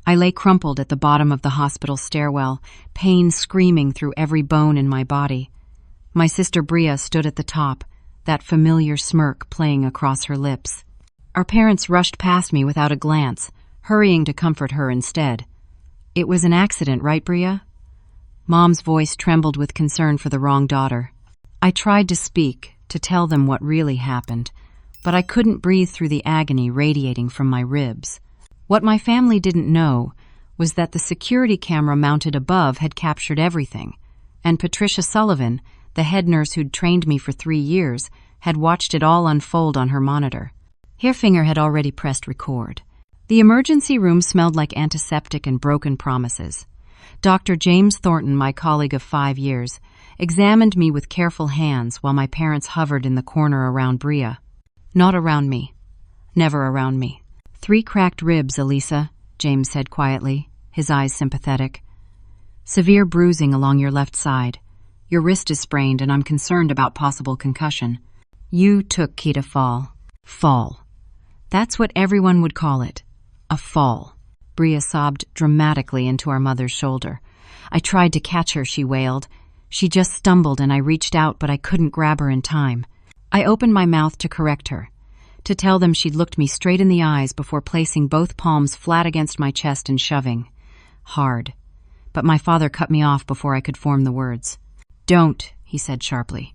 I lay crumpled at the bottom of the hospital stairwell, pain screaming through every bone in my body. My sister Bria stood at the top, that familiar smirk playing across her lips. Our parents rushed past me without a glance, hurrying to comfort her instead. "It was an accident, right, Bria?" Mom's voice trembled with concern for the wrong daughter. I tried to speak, to tell them what really happened, but I couldn't breathe through the agony radiating from my ribs. What my family didn't know was that the security camera mounted above had captured everything, and Patricia Sullivan, the head nurse who'd trained me for 3 years, had watched it all unfold on her monitor. Her finger had already pressed record. The emergency room smelled like antiseptic and broken promises. Dr. James Thornton, my colleague of 5 years, examined me with careful hands while my parents hovered in the corner around Bria. Not around me. Never around me. 3 cracked ribs, Elisa, James said quietly, his eyes sympathetic. Severe bruising along your left side. Your wrist is sprained and I'm concerned about possible concussion. You took Kita fall. Fall. That's what everyone would call it. A fall. Bria sobbed dramatically into our mother's shoulder. I tried to catch her, she wailed. She just stumbled and I reached out, but I couldn't grab her in time. I opened my mouth to correct her, to tell them she'd looked me straight in the eyes before placing both palms flat against my chest and shoving. Hard. But my father cut me off before I could form the words. "Don't," he said sharply.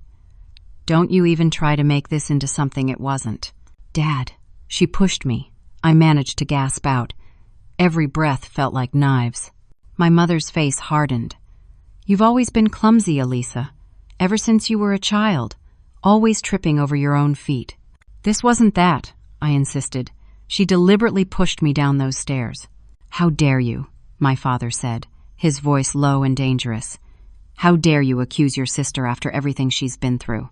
"Don't you even try to make this into something it wasn't." "Dad." She pushed me. I managed to gasp out. Every breath felt like knives. My mother's face hardened. "You've always been clumsy, Elisa. Ever since you were a child. Always tripping over your own feet." "This wasn't that," I insisted. She deliberately pushed me down those stairs. "How dare you," my father said, his voice low and dangerous. "How dare you accuse your sister after everything she's been through?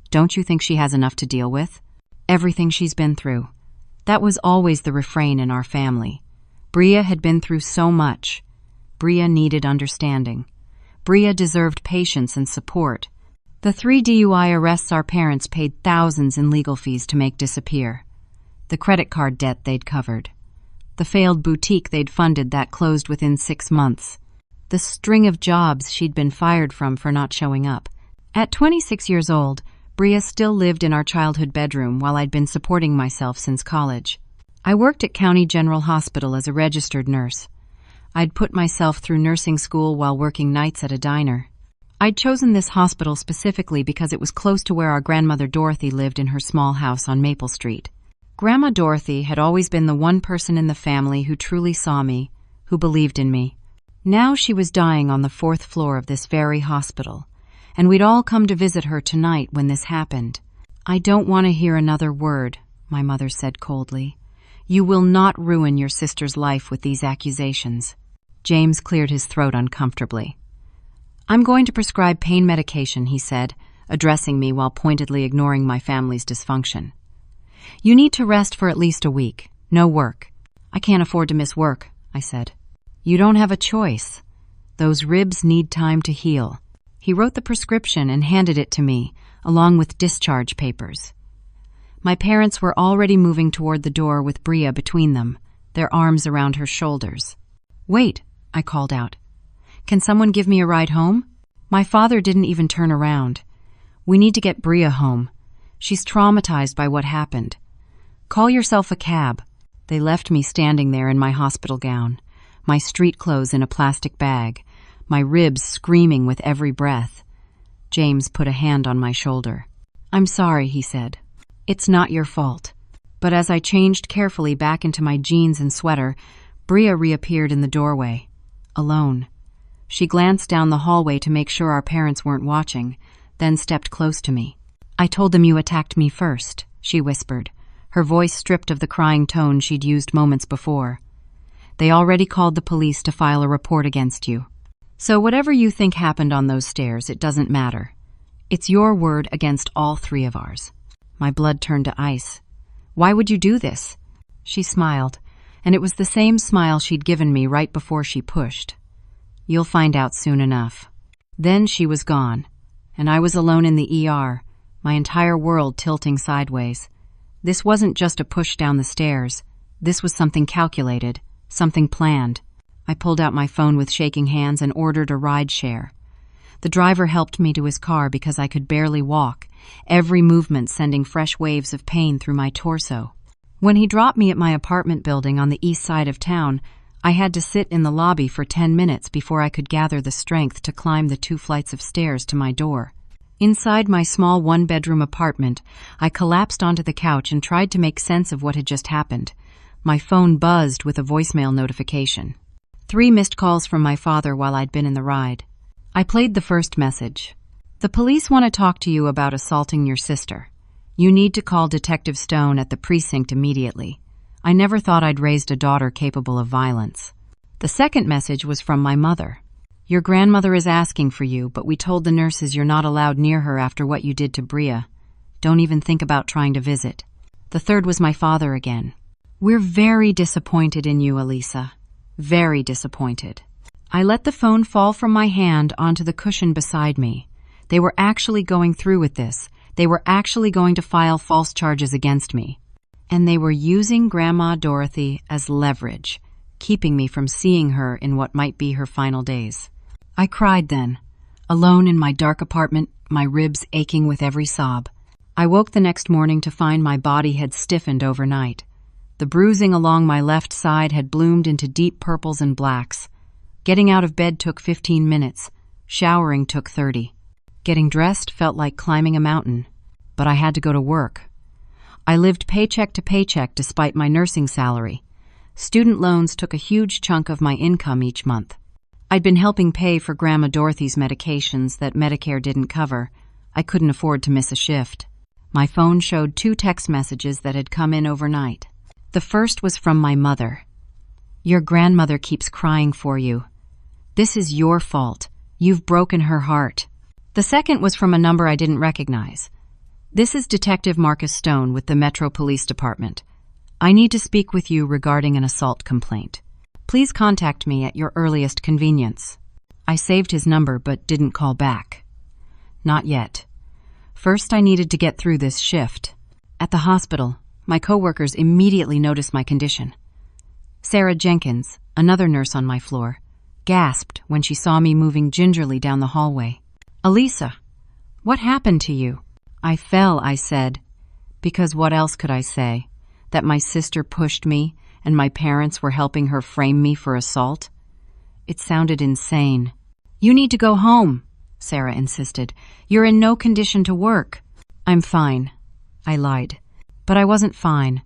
Don't you think she has enough to deal with?" Everything she's been through. That was always the refrain in our family. Bria had been through so much. Bria needed understanding. Bria deserved patience and support. The 3 DUI arrests our parents paid thousands in legal fees to make disappear. The credit card debt they'd covered. The failed boutique they'd funded that closed within 6 months. The string of jobs she'd been fired from for not showing up. At 26 years old, Bria still lived in our childhood bedroom while I'd been supporting myself since college. I worked at County General Hospital as a registered nurse. I'd put myself through nursing school while working nights at a diner. I'd chosen this hospital specifically because it was close to where our grandmother Dorothy lived in her small house on Maple Street. Grandma Dorothy had always been the one person in the family who truly saw me, who believed in me. Now she was dying on the 4th floor of this very hospital, and we'd all come to visit her tonight when this happened. "I don't want to hear another word," my mother said coldly. "You will not ruin your sister's life with these accusations." James cleared his throat uncomfortably. "I'm going to prescribe pain medication," he said, addressing me while pointedly ignoring my family's dysfunction. "You need to rest for at least a week. No work." "I can't afford to miss work," I said. "You don't have a choice. Those ribs need time to heal." He wrote the prescription and handed it to me, along with discharge papers. My parents were already moving toward the door with Bria between them, their arms around her shoulders. "Wait," I called out. "Can someone give me a ride home?" My father didn't even turn around. "We need to get Bria home. She's traumatized by what happened. Call yourself a cab." They left me standing there in my hospital gown, my street clothes in a plastic bag, my ribs screaming with every breath. James put a hand on my shoulder. "I'm sorry," he said. "It's not your fault." But as I changed carefully back into my jeans and sweater, Bria reappeared in the doorway, alone. She glanced down the hallway to make sure our parents weren't watching, then stepped close to me. "I told them you attacked me first," she whispered, her voice stripped of the crying tone she'd used moments before. "They already called the police to file a report against you. So whatever you think happened on those stairs, it doesn't matter. It's your word against all 3 of ours." My blood turned to ice. "Why would you do this?" She smiled, and it was the same smile she'd given me right before she pushed. "You'll find out soon enough." Then she was gone, and I was alone in the ER, my entire world tilting sideways. This wasn't just a push down the stairs. This was something calculated, something planned. I pulled out my phone with shaking hands and ordered a ride share. The driver helped me to his car because I could barely walk, every movement sending fresh waves of pain through my torso. When he dropped me at my apartment building on the east side of town, I had to sit in the lobby for 10 minutes before I could gather the strength to climb the 2 flights of stairs to my door. Inside my small 1-bedroom apartment, I collapsed onto the couch and tried to make sense of what had just happened. My phone buzzed with a voicemail notification. 3 missed calls from my father while I'd been in the ride. I played the first message. The police want to talk to you about assaulting your sister. You need to call Detective Stone at the precinct immediately. I never thought I'd raised a daughter capable of violence. The second message was from my mother. Your grandmother is asking for you, but we told the nurses you're not allowed near her after what you did to Bria. Don't even think about trying to visit. The third was my father again. We're very disappointed in you, Elisa. Very disappointed. I let the phone fall from my hand onto the cushion beside me. They were actually going through with this. They were actually going to file false charges against me. And they were using Grandma Dorothy as leverage, keeping me from seeing her in what might be her final days. I cried then, alone in my dark apartment, my ribs aching with every sob. I woke the next morning to find my body had stiffened overnight. The bruising along my left side had bloomed into deep purples and blacks. Getting out of bed took 15 minutes. Showering took 30. Getting dressed felt like climbing a mountain. But I had to go to work. I lived paycheck to paycheck despite my nursing salary. Student loans took a huge chunk of my income each month. I'd been helping pay for Grandma Dorothy's medications that Medicare didn't cover. I couldn't afford to miss a shift. My phone showed 2 text messages that had come in overnight. The first was from my mother. Your grandmother keeps crying for you. This is your fault. You've broken her heart. The second was from a number I didn't recognize. This is Detective Marcus Stone with the Metro Police Department. I need to speak with you regarding an assault complaint. Please contact me at your earliest convenience. I saved his number but didn't call back. Not yet. First, I needed to get through this shift. At the hospital, my coworkers immediately noticed my condition. Sarah Jenkins, another nurse on my floor, gasped when she saw me moving gingerly down the hallway. Elisa, what happened to you? I fell, I said. Because what else could I say? That my sister pushed me and my parents were helping her frame me for assault? It sounded insane. You need to go home, Sarah insisted. You're in no condition to work. I'm fine, I lied. But I wasn't fine.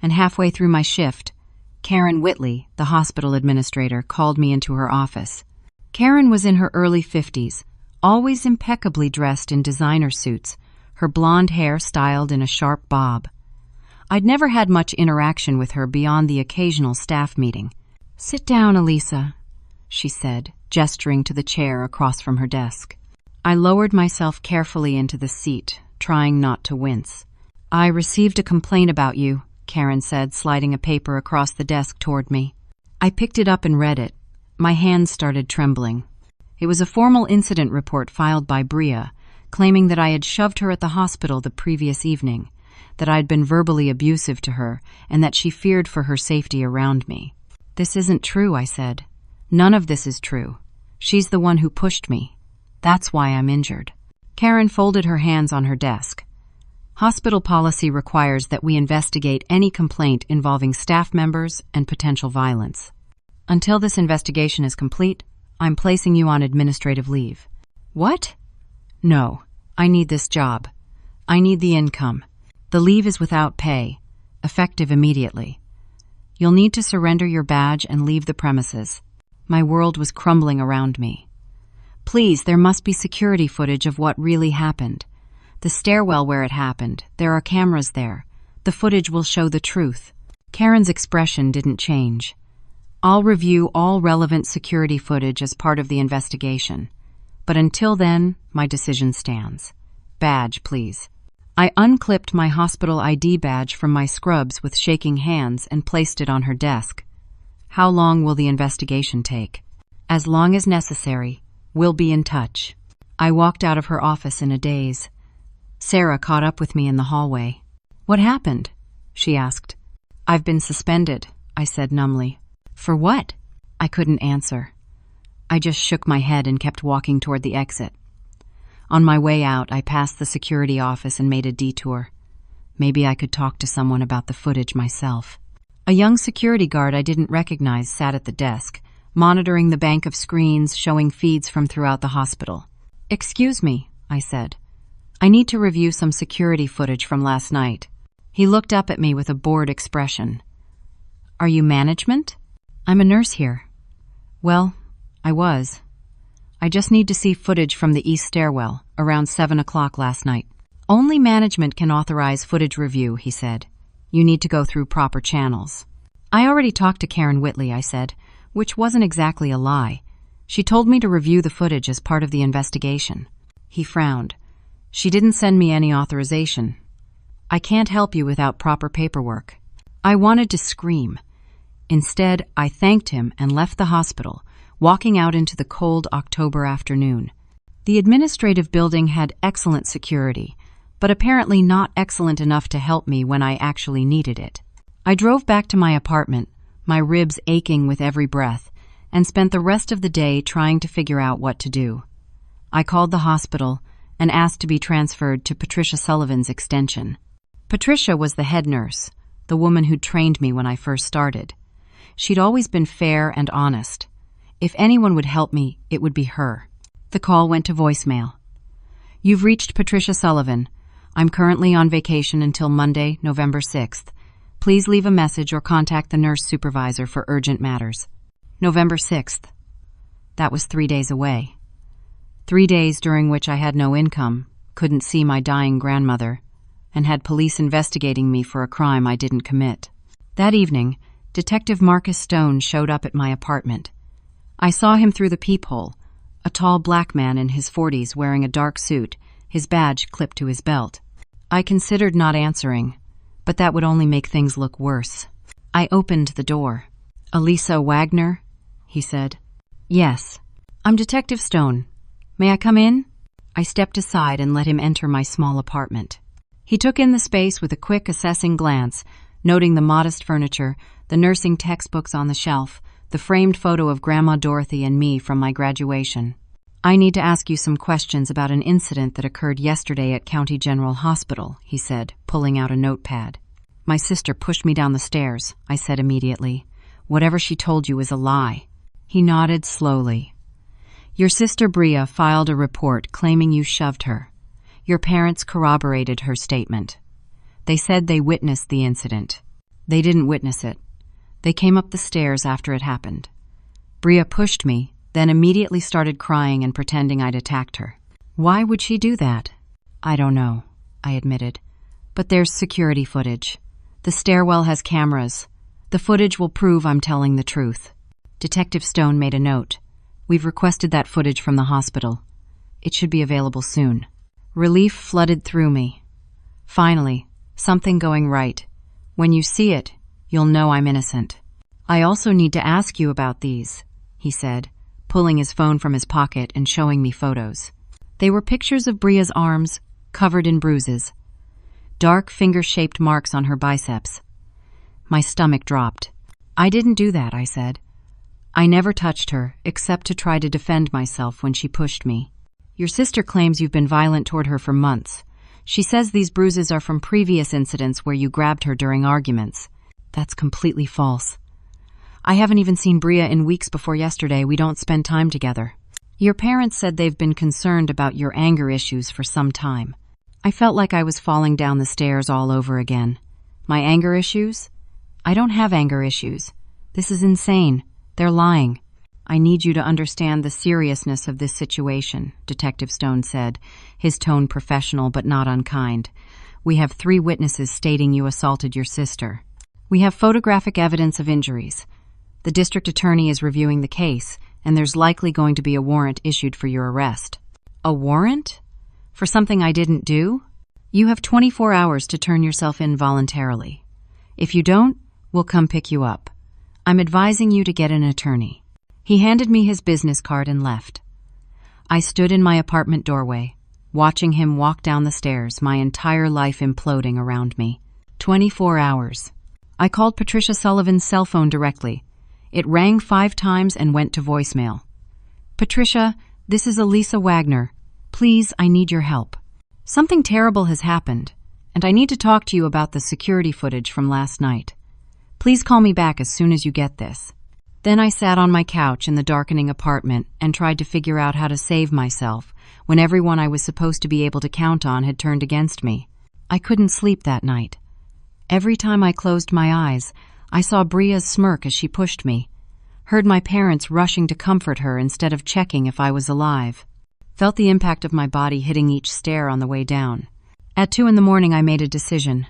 And halfway through my shift, Karen Whitley, the hospital administrator, called me into her office. Karen was in her early 50s, always impeccably dressed in designer suits, her blonde hair styled in a sharp bob. I'd never had much interaction with her beyond the occasional staff meeting. Sit down, Elisa, she said, gesturing to the chair across from her desk. I lowered myself carefully into the seat, trying not to wince. I received a complaint about you, Karen said, sliding a paper across the desk toward me. I picked it up and read it. My hands started trembling. It was a formal incident report filed by Bria, claiming that I had shoved her at the hospital the previous evening, that I'd been verbally abusive to her, and that she feared for her safety around me. This isn't true, I said. None of this is true. She's the one who pushed me. That's why I'm injured. Karen folded her hands on her desk. Hospital policy requires that we investigate any complaint involving staff members and potential violence. Until this investigation is complete, I'm placing you on administrative leave. What? No, I need this job. I need the income. The leave is without pay, effective immediately. You'll need to surrender your badge and leave the premises. My world was crumbling around me. Please, there must be security footage of what really happened. The stairwell where it happened, there are cameras there. The footage will show the truth. Karen's expression didn't change. I'll review all relevant security footage as part of the investigation. But until then, my decision stands. Badge, please. I unclipped my hospital ID badge from my scrubs with shaking hands and placed it on her desk. How long will the investigation take? As long as necessary. We'll be in touch. I walked out of her office in a daze. Sarah caught up with me in the hallway. What happened? She asked. I've been suspended, I said numbly. For what? I couldn't answer. I just shook my head and kept walking toward the exit. On my way out, I passed the security office and made a detour. Maybe I could talk to someone about the footage myself. A young security guard I didn't recognize sat at the desk, monitoring the bank of screens showing feeds from throughout the hospital. "Excuse me," I said. "I need to review some security footage from last night." He looked up at me with a bored expression. "Are you management?" "I'm a nurse here." "Well, I was. I just need to see footage from the east stairwell, around 7 o'clock last night." "Only management can authorize footage review," he said. "You need to go through proper channels." "I already talked to Karen Whitley," I said, which wasn't exactly a lie. "She told me to review the footage as part of the investigation." He frowned. "She didn't send me any authorization. I can't help you without proper paperwork." I wanted to scream. Instead, I thanked him and left the hospital, walking out into the cold October afternoon. The administrative building had excellent security, but apparently not excellent enough to help me when I actually needed it. I drove back to my apartment, my ribs aching with every breath, and spent the rest of the day trying to figure out what to do. I called the hospital and asked to be transferred to Patricia Sullivan's extension. Patricia was the head nurse, the woman who'd trained me when I first started. She'd always been fair and honest. If anyone would help me, it would be her. The call went to voicemail. "You've reached Patricia Sullivan. I'm currently on vacation until Monday, November 6th. Please leave a message or contact the nurse supervisor for urgent matters." November 6th. That was 3 days away. 3 days during which I had no income, couldn't see my dying grandmother, and had police investigating me for a crime I didn't commit. That evening, Detective Marcus Stone showed up at my apartment. I saw him through the peephole, a tall black man in his 40s wearing a dark suit, his badge clipped to his belt. I considered not answering, but that would only make things look worse. I opened the door. "Elisa Wagner?" he said. "Yes. I'm Detective Stone. May I come in?" I stepped aside and let him enter my small apartment. He took in the space with a quick, assessing glance, noting the modest furniture, the nursing textbooks on the shelf, the framed photo of Grandma Dorothy and me from my graduation. "I need to ask you some questions about an incident that occurred yesterday at County General Hospital," he said, pulling out a notepad. "My sister pushed me down the stairs," I said immediately. "Whatever she told you is a lie." He nodded slowly. "Your sister Bria filed a report claiming you shoved her. Your parents corroborated her statement. They said they witnessed the incident. They didn't witness it. They came up the stairs after it happened. Bria pushed me, then immediately started crying and pretending I'd attacked her." "Why would she do that?" "I don't know," I admitted. "But there's security footage. The stairwell has cameras. The footage will prove I'm telling the truth." Detective Stone made a note. "We've requested that footage from the hospital. It should be available soon." Relief flooded through me. Finally, something going right. "When you see it, you'll know I'm innocent." "I also need to ask you about these," he said, pulling his phone from his pocket and showing me photos. They were pictures of Bria's arms, covered in bruises. Dark finger-shaped marks on her biceps. My stomach dropped. "I didn't do that," I said. "I never touched her, except to try to defend myself when she pushed me." "Your sister claims you've been violent toward her for months. She says these bruises are from previous incidents where you grabbed her during arguments." "That's completely false. I haven't even seen Bria in weeks before yesterday. We don't spend time together." "Your parents said they've been concerned about your anger issues for some time." I felt like I was falling down the stairs all over again. "My anger issues? I don't have anger issues. This is insane. They're lying." "I need you to understand the seriousness of this situation," Detective Stone said, his tone professional but not unkind. "We have 3 witnesses stating you assaulted your sister. We have photographic evidence of injuries. The district attorney is reviewing the case, and there's likely going to be a warrant issued for your arrest." "A warrant? For something I didn't do?" "You have 24 hours to turn yourself in voluntarily. If you don't, we'll come pick you up. I'm advising you to get an attorney." He handed me his business card and left. I stood in my apartment doorway, watching him walk down the stairs, my entire life imploding around me. 24 hours. I called Patricia Sullivan's cell phone directly. It rang 5 times and went to voicemail. "Patricia, this is Elisa Wagner. Please, I need your help. Something terrible has happened, and I need to talk to you about the security footage from last night. Please call me back as soon as you get this." Then I sat on my couch in the darkening apartment and tried to figure out how to save myself when everyone I was supposed to be able to count on had turned against me. I couldn't sleep that night. Every time I closed my eyes, I saw Bria's smirk as she pushed me, heard my parents rushing to comfort her instead of checking if I was alive, felt the impact of my body hitting each stair on the way down. At 2 in the morning, I made a decision.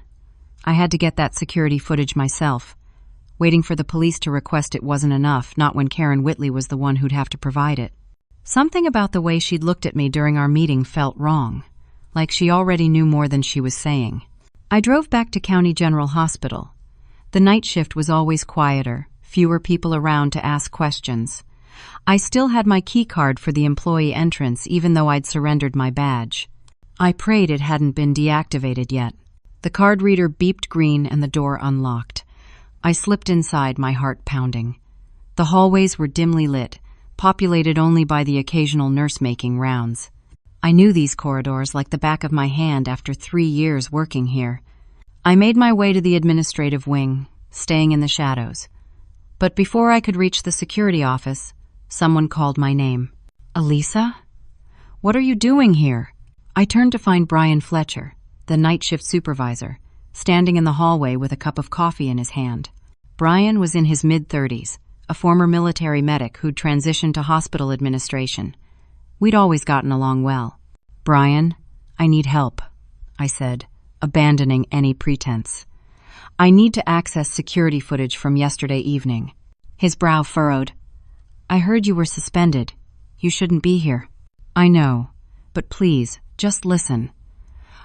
I had to get that security footage myself. Waiting for the police to request it wasn't enough, not when Karen Whitley was the one who'd have to provide it. Something about the way she'd looked at me during our meeting felt wrong, like she already knew more than she was saying. I drove back to County General Hospital. The night shift was always quieter, fewer people around to ask questions. I still had my key card for the employee entrance even though I'd surrendered my badge. I prayed it hadn't been deactivated yet. The card reader beeped green and the door unlocked. I slipped inside, my heart pounding. The hallways were dimly lit, populated only by the occasional nurse making rounds. I knew these corridors like the back of my hand after 3 years working here. I made my way to the administrative wing, staying in the shadows. But before I could reach the security office, someone called my name. "Elisa? What are you doing here?" I turned to find Brian Fletcher, the night shift supervisor, standing in the hallway with a cup of coffee in his hand. Brian was in his mid-30s, a former military medic who'd transitioned to hospital administration. We'd always gotten along well. "Brian, I need help," I said, abandoning any pretense. "I need to access security footage from yesterday evening." His brow furrowed. "I heard you were suspended. You shouldn't be here." "I know, but please, just listen."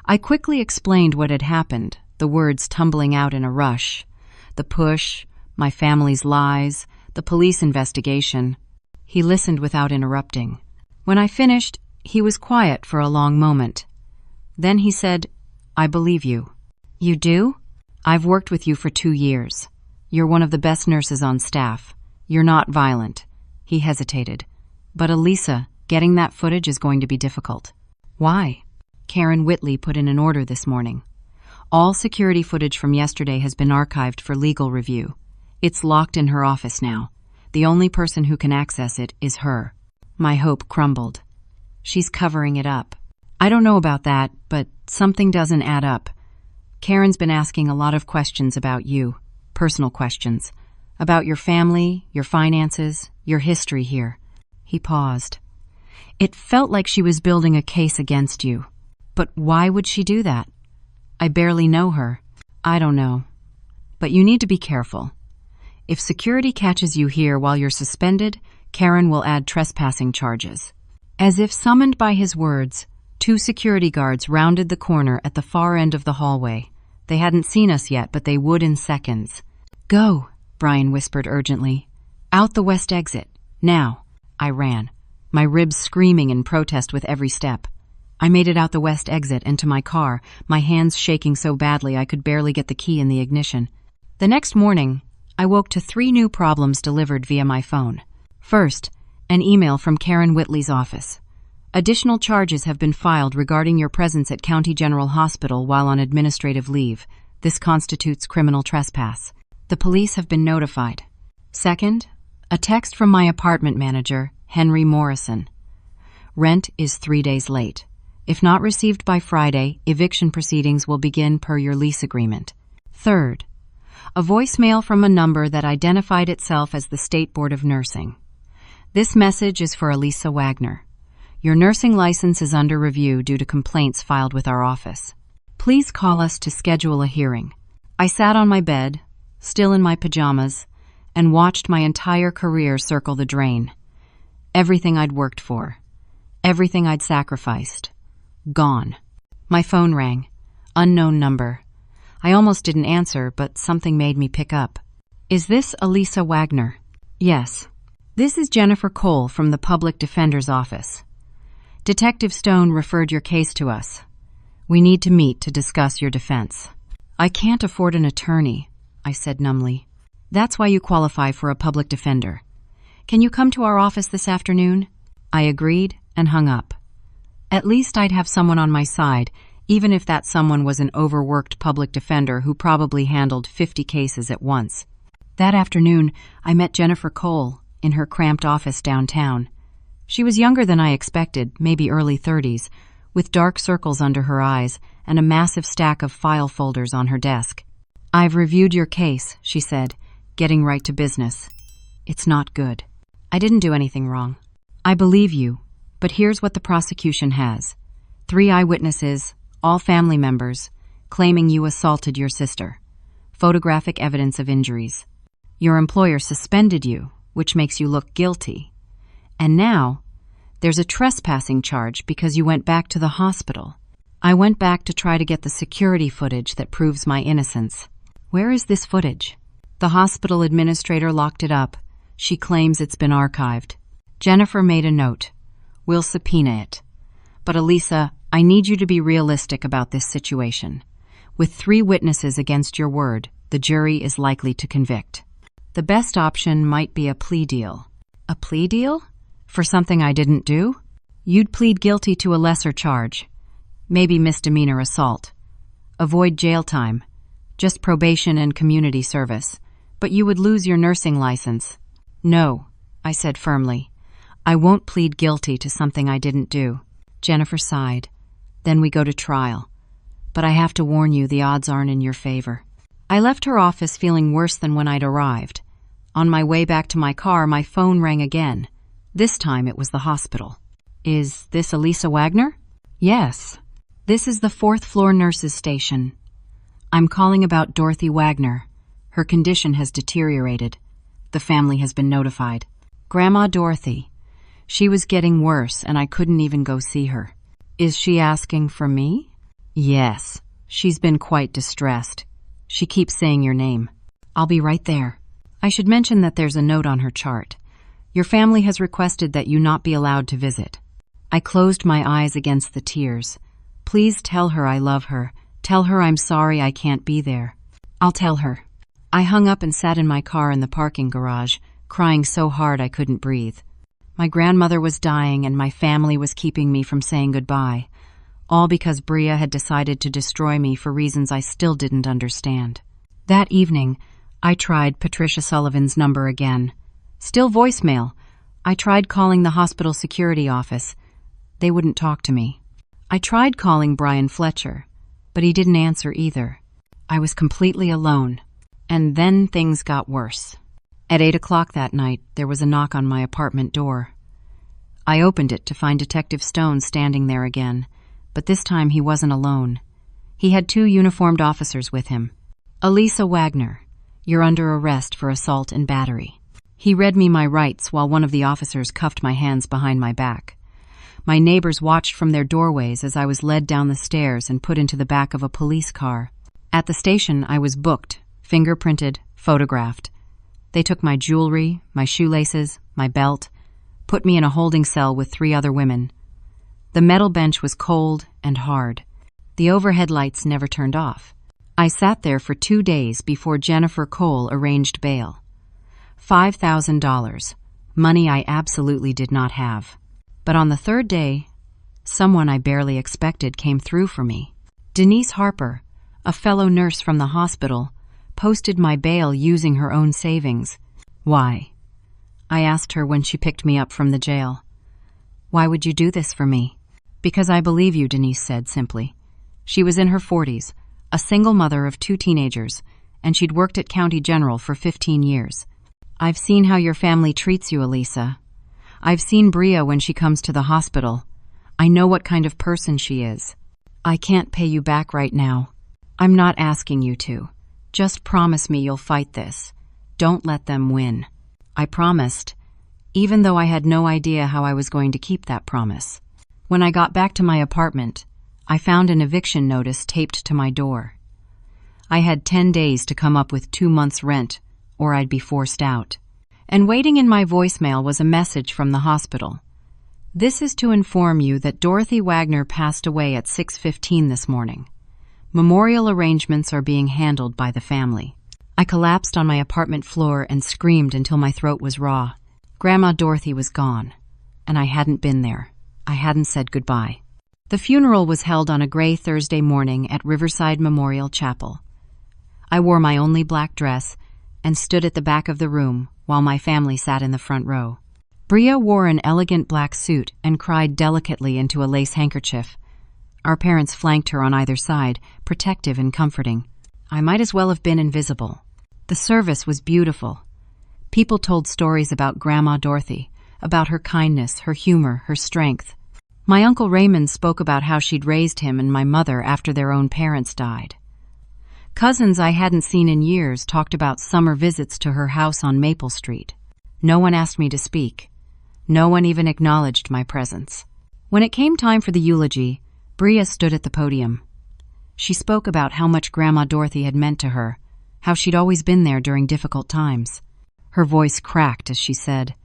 I quickly explained what had happened, the words tumbling out in a rush. The push, my family's lies, the police investigation. He listened without interrupting. When I finished, he was quiet for a long moment. Then he said, "I believe you." "You do?" "I've worked with you for 2 years. You're one of the best nurses on staff. You're not violent." He hesitated. "But Elisa, getting that footage is going to be difficult." "Why?" "Karen Whitley put in an order this morning. All security footage from yesterday has been archived for legal review. It's locked in her office now. The only person who can access it is her." My hope crumbled. "She's covering it up." "I don't know about that, but something doesn't add up. Karen's been asking a lot of questions about you, personal questions, about your family, your finances, your history here." He paused. "It felt like she was building a case against you. But why would she do that? I barely know her." "I don't know. But you need to be careful. If security catches you here while you're suspended, Karen will add trespassing charges." As if summoned by his words, 2 security guards rounded the corner at the far end of the hallway. They hadn't seen us yet, but they would in seconds. "Go," Brian whispered urgently. "Out the west exit. Now." I ran, my ribs screaming in protest with every step. I made it out the west exit and to my car, my hands shaking so badly I could barely get the key in the ignition. The next morning, I woke to 3 new problems delivered via my phone. First, an email from Karen Whitley's office. "Additional charges have been filed regarding your presence at County General Hospital while on administrative leave. This constitutes criminal trespass. The police have been notified." Second, a text from my apartment manager, Henry Morrison. "Rent is 3 days late. If not received by Friday, eviction proceedings will begin per your lease agreement." Third, a voicemail from a number that identified itself as the State Board of Nursing. "This message is for Elisa Wagner. Your nursing license is under review due to complaints filed with our office. Please call us to schedule a hearing." I sat on my bed, still in my pajamas, and watched my entire career circle the drain. Everything I'd worked for, everything I'd sacrificed, gone. My phone rang. Unknown number. I almost didn't answer, but something made me pick up. "Is this Elisa Wagner?" "Yes. This is Jennifer Cole from the Public Defender's Office. Detective Stone referred your case to us. We need to meet to discuss your defense." "I can't afford an attorney," I said numbly. That's why you qualify for a public defender. Can you come to our office this afternoon? I agreed and hung up. At least I'd have someone on my side, even if that someone was an overworked public defender who probably handled 50 cases at once. That afternoon, I met Jennifer Cole in her cramped office downtown. She was younger than I expected, maybe early 30s, with dark circles under her eyes and a massive stack of file folders on her desk. "I've reviewed your case," she said, getting right to business. "It's not good. I didn't do anything wrong. I believe you, but here's what the prosecution has. 3 eyewitnesses, all family members, claiming you assaulted your sister. Photographic evidence of injuries. Your employer suspended you, which makes you look guilty. And now, there's a trespassing charge because you went back to the hospital. I went back to try to get the security footage that proves my innocence. Where is this footage?" The hospital administrator locked it up. She claims it's been archived. Jennifer made a note. "We'll subpoena it. But Elisa, I need you to be realistic about this situation. With 3 witnesses against your word, the jury is likely to convict. The best option might be a plea deal." "A plea deal? For something I didn't do?" "You'd plead guilty to a lesser charge. Maybe misdemeanor assault. Avoid jail time. Just probation and community service. But you would lose your nursing license." "No," I said firmly. "I won't plead guilty to something I didn't do." Jennifer sighed. "Then we go to trial. But I have to warn you, the odds aren't in your favor." I left her office feeling worse than when I'd arrived. On my way back to my car, my phone rang again. This time it was the hospital. "Is this Elisa Wagner?" "Yes. This is the 4th floor nurses' station. I'm calling about Dorothy Wagner. Her condition has deteriorated. The family has been notified. Grandma Dorothy. She was getting worse and I couldn't even go see her." "Is she asking for me?" "Yes. She's been quite distressed. She keeps saying your name." "I'll be right there. I should mention that there's a note on her chart. Your family has requested that you not be allowed to visit." I closed my eyes against the tears. "Please tell her I love her. Tell her I'm sorry I can't be there." "I'll tell her." I hung up and sat in my car in the parking garage, crying so hard I couldn't breathe. My grandmother was dying and my family was keeping me from saying goodbye, all because Bria had decided to destroy me for reasons I still didn't understand. That evening, I tried Patricia Sullivan's number again. Still voicemail. I tried calling the hospital security office. They wouldn't talk to me. I tried calling Brian Fletcher, but he didn't answer either. I was completely alone. And then things got worse. At 8 o'clock that night, there was a knock on my apartment door. I opened it to find Detective Stone standing there again, but this time he wasn't alone. He had 2 uniformed officers with him. "Elisa Wagner, you're under arrest for assault and battery." He read me my rights while one of the officers cuffed my hands behind my back. My neighbors watched from their doorways as I was led down the stairs and put into the back of a police car. At the station, I was booked, fingerprinted, photographed. They took my jewelry, my shoelaces, my belt, put me in a holding cell with 3 other women. The metal bench was cold and hard. The overhead lights never turned off. I sat there for 2 days before Jennifer Cole arranged bail. $5,000, money I absolutely did not have. But on the 3rd day, someone I barely expected came through for me. Denise Harper, a fellow nurse from the hospital, posted my bail using her own savings. "Why?" I asked her when she picked me up from the jail. "Why would you do this for me?" "Because I believe you," Denise said simply. She was in her 40s, a single mother of 2 teenagers, and she'd worked at County General for 15 years. "I've seen how your family treats you, Elisa. I've seen Bria when she comes to the hospital. I know what kind of person she is. I can't pay you back right now. I'm not asking you to. Just promise me you'll fight this. Don't let them win." I promised, even though I had no idea how I was going to keep that promise. When I got back to my apartment, I found an eviction notice taped to my door. I had 10 days to come up with 2 months' rent, or I'd be forced out. And waiting in my voicemail was a message from the hospital. "This is to inform you that Dorothy Wagner passed away at 6:15 this morning. Memorial arrangements are being handled by the family." I I collapsed on my apartment floor and screamed until my throat was raw. Grandma Dorothy was gone, and I hadn't been there. I hadn't said goodbye. The funeral was held on a gray Thursday morning at Riverside Memorial Chapel. I wore my only black dress and stood at the back of the room while my family sat in the front row. Bria wore an elegant black suit and cried delicately into a lace handkerchief. Our parents flanked her on either side, protective and comforting. I might as well have been invisible. The service was beautiful. People told stories about Grandma Dorothy, about her kindness, her humor, her strength. My Uncle Raymond spoke about how she'd raised him and my mother after their own parents died. Cousins I hadn't seen in years talked about summer visits to her house on Maple Street. No one asked me to speak. No one even acknowledged my presence. When it came time for the eulogy, Bria stood at the podium. She spoke about how much Grandma Dorothy had meant to her, how she'd always been there during difficult times. Her voice cracked as she said,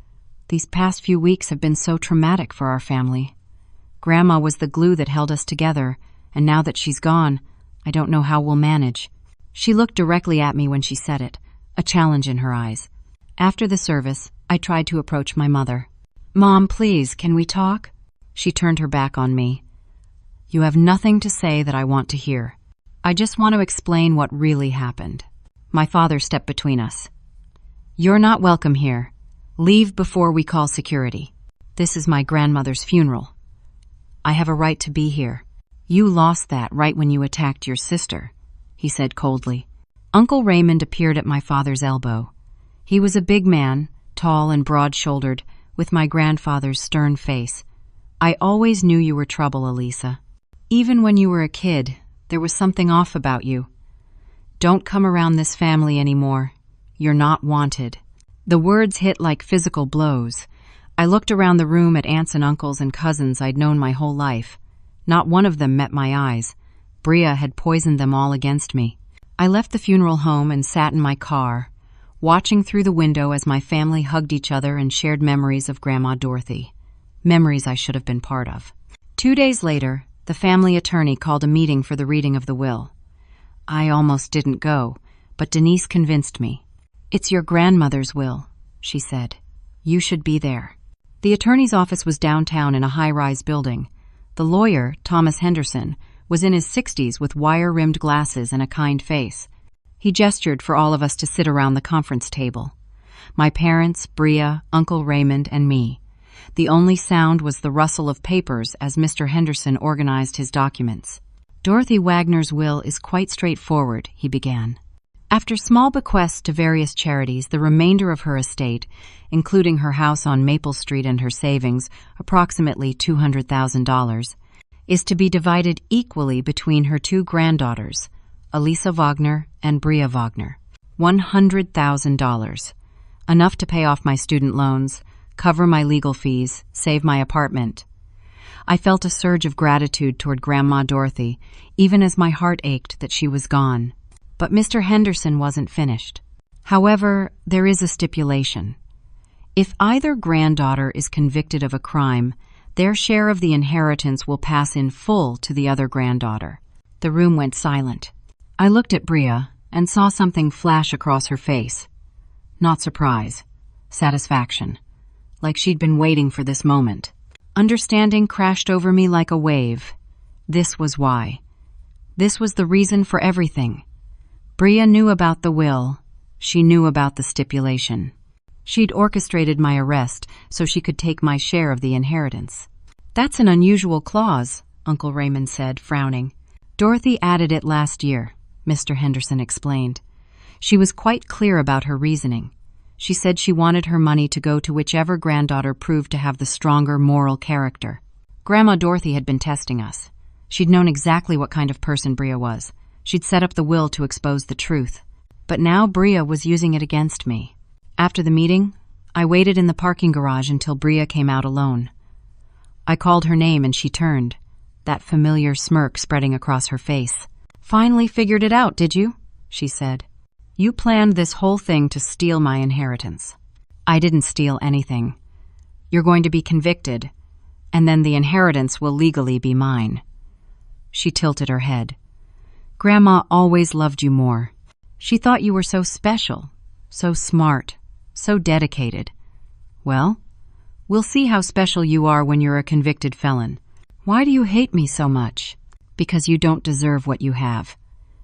"These past few weeks have been so traumatic for our family. Grandma was the glue that held us together, and now that she's gone, I don't know how we'll manage." She looked directly at me when she said it, a challenge in her eyes. After the service, I tried to approach my mother. "Mom, please, can we talk?" She turned her back on me. "You have nothing to say that I want to hear. I just want to explain what really happened." My father stepped between us. "You're not welcome here. Leave before we call security. This is my grandmother's funeral. I have a right to be here. You lost that right when you attacked your sister," he said coldly. Uncle Raymond appeared at my father's elbow. He was a big man, tall and broad-shouldered, with my grandfather's stern face. "I always knew you were trouble, Elisa. Even when you were a kid, there was something off about you. Don't come around this family anymore. You're not wanted." The words hit like physical blows. I looked around the room at aunts and uncles and cousins I'd known my whole life. Not one of them met my eyes. Bria had poisoned them all against me. I left the funeral home and sat in my car, watching through the window as my family hugged each other and shared memories of Grandma Dorothy. Memories I should have been part of. 2 days later, the family attorney called a meeting for the reading of the will. I almost didn't go, but Denise convinced me. "It's your grandmother's will," she said. "You should be there." The attorney's office was downtown in a high-rise building. The lawyer, Thomas Henderson, was in his 60s with wire-rimmed glasses and a kind face. He gestured for all of us to sit around the conference table. My parents, Bria, Uncle Raymond, and me. The only sound was the rustle of papers as Mr. Henderson organized his documents. "Dorothy Wagner's will is quite straightforward," he began. After small bequests to various charities, the remainder of her estate, including her house on Maple Street and her savings, approximately $200,000, is to be divided equally between her 2 granddaughters, Elisa Wagner and Bria Wagner. $100,000. Enough to pay off my student loans, cover my legal fees, save my apartment. I felt a surge of gratitude toward Grandma Dorothy, even as my heart ached that she was gone. But Mr. Henderson wasn't finished. However, there is a stipulation. If either granddaughter is convicted of a crime, their share of the inheritance will pass in full to the other granddaughter. The room went silent. I looked at Bria and saw something flash across her face. Not surprise, satisfaction, like she'd been waiting for this moment. Understanding crashed over me like a wave. This was why. This was the reason for everything. Bria knew about the will. She knew about the stipulation. She'd orchestrated my arrest so she could take my share of the inheritance. "That's an unusual clause," Uncle Raymond said, frowning. "Dorothy added it last year," Mr. Henderson explained. She was quite clear about her reasoning. She said she wanted her money to go to whichever granddaughter proved to have the stronger moral character. Grandma Dorothy had been testing us. She'd known exactly what kind of person Bria was. She'd set up the will to expose the truth. But now Bria was using it against me. After the meeting, I waited in the parking garage until Bria came out alone. I called her name and she turned, that familiar smirk spreading across her face. "Finally figured it out, did you?" she said. "You planned this whole thing to steal my inheritance." "I didn't steal anything. You're going to be convicted, and then the inheritance will legally be mine." She tilted her head. "Grandma always loved you more. She thought you were so special, so smart, so dedicated. Well, we'll see how special you are when you're a convicted felon. Why do you hate me so much? Because you don't deserve what you have.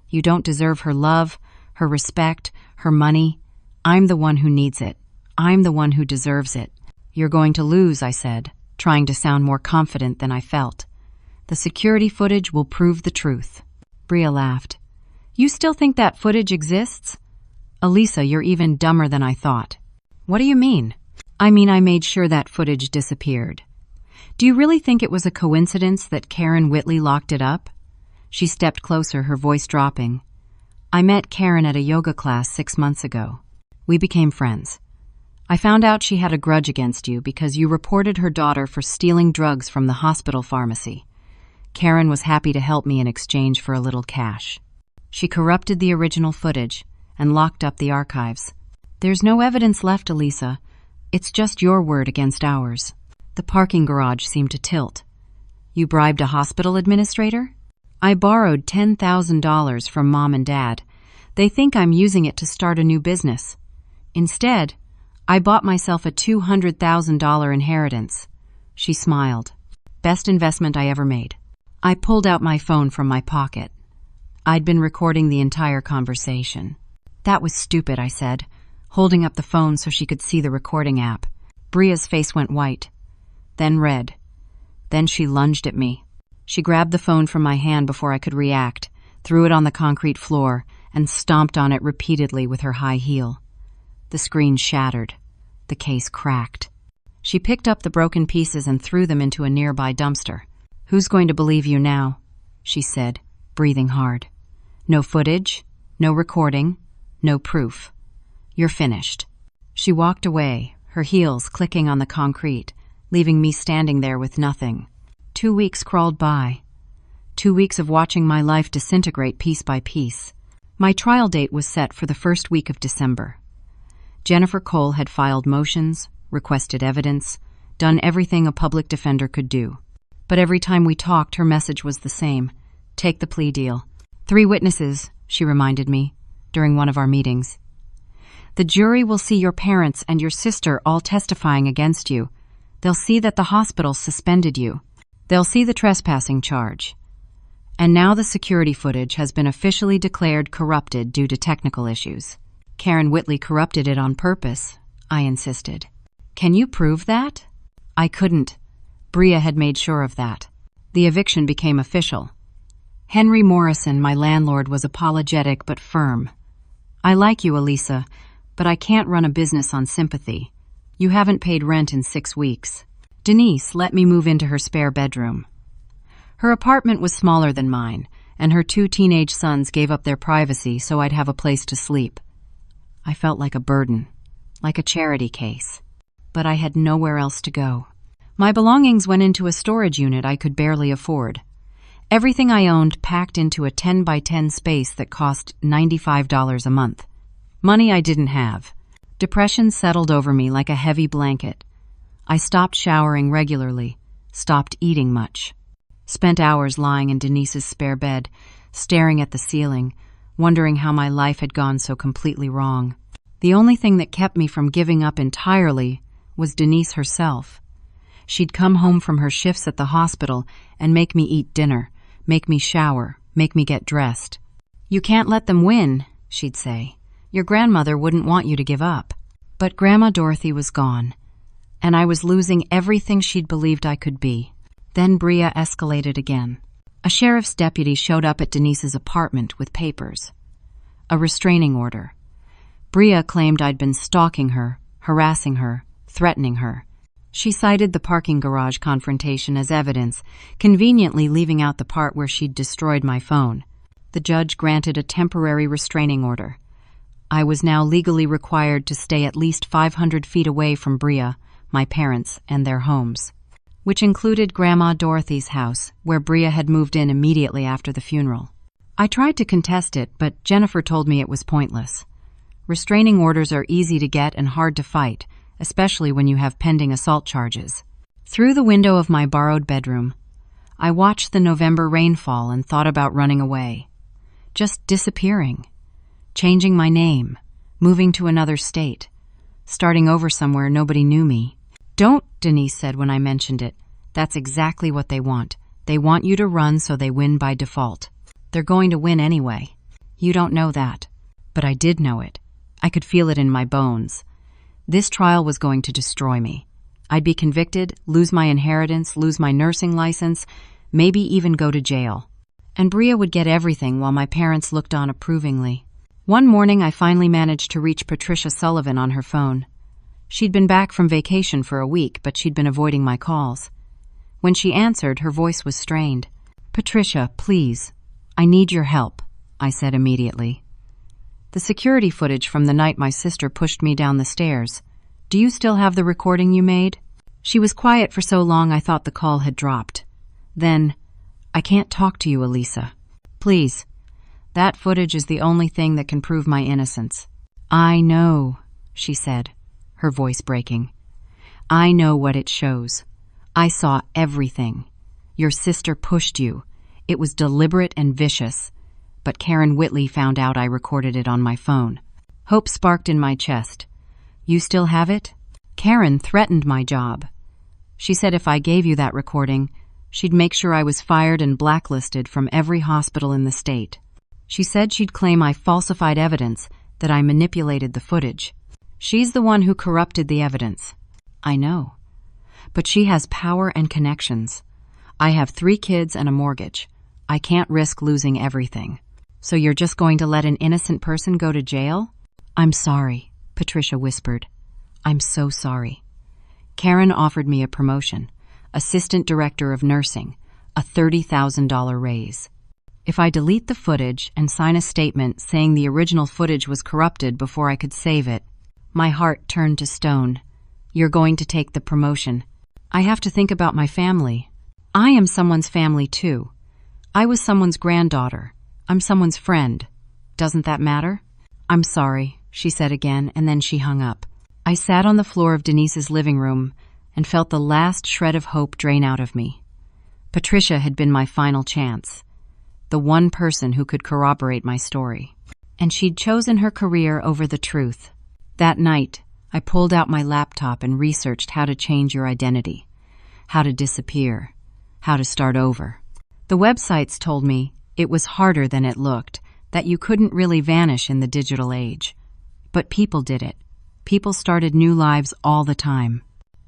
You don't deserve her love, her respect, her money. I'm the one who needs it. I'm the one who deserves it. You're going to lose, I said, trying to sound more confident than I felt. The security footage will prove the truth. Bria laughed. You still think that footage exists? Elisa, you're even dumber than I thought. What do you mean? I mean, I made sure that footage disappeared. Do you really think it was a coincidence that Karen Whitley locked it up? She stepped closer, her voice dropping. I met Karen at a yoga class 6 months ago. We became friends. I found out she had a grudge against you because you reported her daughter for stealing drugs from the hospital pharmacy. Karen was happy to help me in exchange for a little cash. She corrupted the original footage and locked up the archives. There's no evidence left, Elisa. It's just your word against ours. The parking garage seemed to tilt. You bribed a hospital administrator? I borrowed $10,000 from Mom and Dad. They think I'm using it to start a new business. Instead, I bought myself a $200,000 inheritance. She smiled. Best investment I ever made. I pulled out my phone from my pocket. I'd been recording the entire conversation. That was stupid, I said, holding up the phone so she could see the recording app. Bria's face went white, then red. Then she lunged at me. She grabbed the phone from my hand before I could react, threw it on the concrete floor, and stomped on it repeatedly with her high heel. The screen shattered. The case cracked. She picked up the broken pieces and threw them into a nearby dumpster. Who's going to believe you now? She said, breathing hard. No footage, no recording, no proof. You're finished. She walked away, her heels clicking on the concrete, leaving me standing there with nothing. 2 weeks crawled by. 2 weeks of watching my life disintegrate piece by piece. My trial date was set for the first week of December. Jennifer Cole had filed motions, requested evidence, done everything a public defender could do. But every time we talked, her message was the same. Take the plea deal. 3 witnesses, she reminded me, during one of our meetings. The jury will see your parents and your sister all testifying against you. They'll see that the hospital suspended you. They'll see the trespassing charge. And now the security footage has been officially declared corrupted due to technical issues. Karen Whitley corrupted it on purpose, I insisted. Can you prove that? I couldn't. Bria had made sure of that. The eviction became official. Henry Morrison, my landlord, was apologetic but firm. I like you, Elisa, but I can't run a business on sympathy. You haven't paid rent in 6 weeks. Denise let me move into her spare bedroom. Her apartment was smaller than mine, and her 2 teenage sons gave up their privacy so I'd have a place to sleep. I felt like a burden, like a charity case. But I had nowhere else to go. My belongings went into a storage unit I could barely afford. Everything I owned packed into a 10 by 10 space that cost $95 a month. Money I didn't have. Depression settled over me like a heavy blanket. I stopped showering regularly, stopped eating much. Spent hours lying in Denise's spare bed, staring at the ceiling, wondering how my life had gone so completely wrong. The only thing that kept me from giving up entirely was Denise herself. She'd come home from her shifts at the hospital and make me eat dinner, make me shower, make me get dressed. You can't let them win, she'd say. Your grandmother wouldn't want you to give up. But Grandma Dorothy was gone, and I was losing everything she'd believed I could be. Then Bria escalated again. A sheriff's deputy showed up at Denise's apartment with papers. A restraining order. Bria claimed I'd been stalking her, harassing her, threatening her. She cited the parking garage confrontation as evidence, conveniently leaving out the part where she'd destroyed my phone. The judge granted a temporary restraining order. I was now legally required to stay at least 500 feet away from Bria, my parents, and their homes, which included Grandma Dorothy's house, where Bria had moved in immediately after the funeral. I tried to contest it, but Jennifer told me it was pointless. Restraining orders are easy to get and hard to fight, especially when you have pending assault charges. Through the window of my borrowed bedroom, I watched the November rainfall and thought about running away. Just disappearing. changing my name, moving to another state, starting over somewhere nobody knew me. Don't, Denise said when I mentioned it. That's exactly what they want. They want you to run so they win by default. They're going to win anyway. You don't know that. But I did know it. I could feel it in my bones. This trial was going to destroy me. I'd be convicted, lose my inheritance, lose my nursing license, maybe even go to jail. And Bria would get everything while my parents looked on approvingly. One morning, I finally managed to reach Patricia Sullivan on her phone. She'd been back from vacation for a week, but she'd been avoiding my calls. When she answered, her voice was strained. "Patricia, please. I need your help," I said immediately. "The security footage from the night my sister pushed me down the stairs. Do you still have the recording you made?" She was quiet for so long I thought the call had dropped. Then, "I can't talk to you, Elisa. Please. That footage is the only thing that can prove my innocence." "I know," she said, her voice breaking. "I know what it shows. I saw everything. Your sister pushed you. It was deliberate and vicious. But Karen Whitley found out I recorded it on my phone." Hope sparked in my chest. "You still have it?" "Karen threatened my job. She said if I gave you that recording, she'd make sure I was fired and blacklisted from every hospital in the state. She said she'd claim I falsified evidence, that I manipulated the footage. She's the one who corrupted the evidence." "I know. But she has power and connections. I have 3 kids and a mortgage. I can't risk losing everything." "So you're just going to let an innocent person go to jail?" "I'm sorry," Patricia whispered. "I'm so sorry. Karen offered me a promotion, assistant director of nursing, a $30,000 raise. If I delete the footage and sign a statement saying the original footage was corrupted before I could save it." My heart turned to stone. "You're going to take the promotion. I have to think about my family. I am someone's family too. I was someone's granddaughter. I'm someone's friend. Doesn't that matter?" "I'm sorry," she said again, and then she hung up. I sat on the floor of Denise's living room and felt the last shred of hope drain out of me. Patricia had been my final chance, the one person who could corroborate my story. And she'd chosen her career over the truth. That night, I pulled out my laptop and researched how to change your identity, how to disappear, how to start over. The websites told me it was harder than it looked, that you couldn't really vanish in the digital age. But people did it. People started new lives all the time.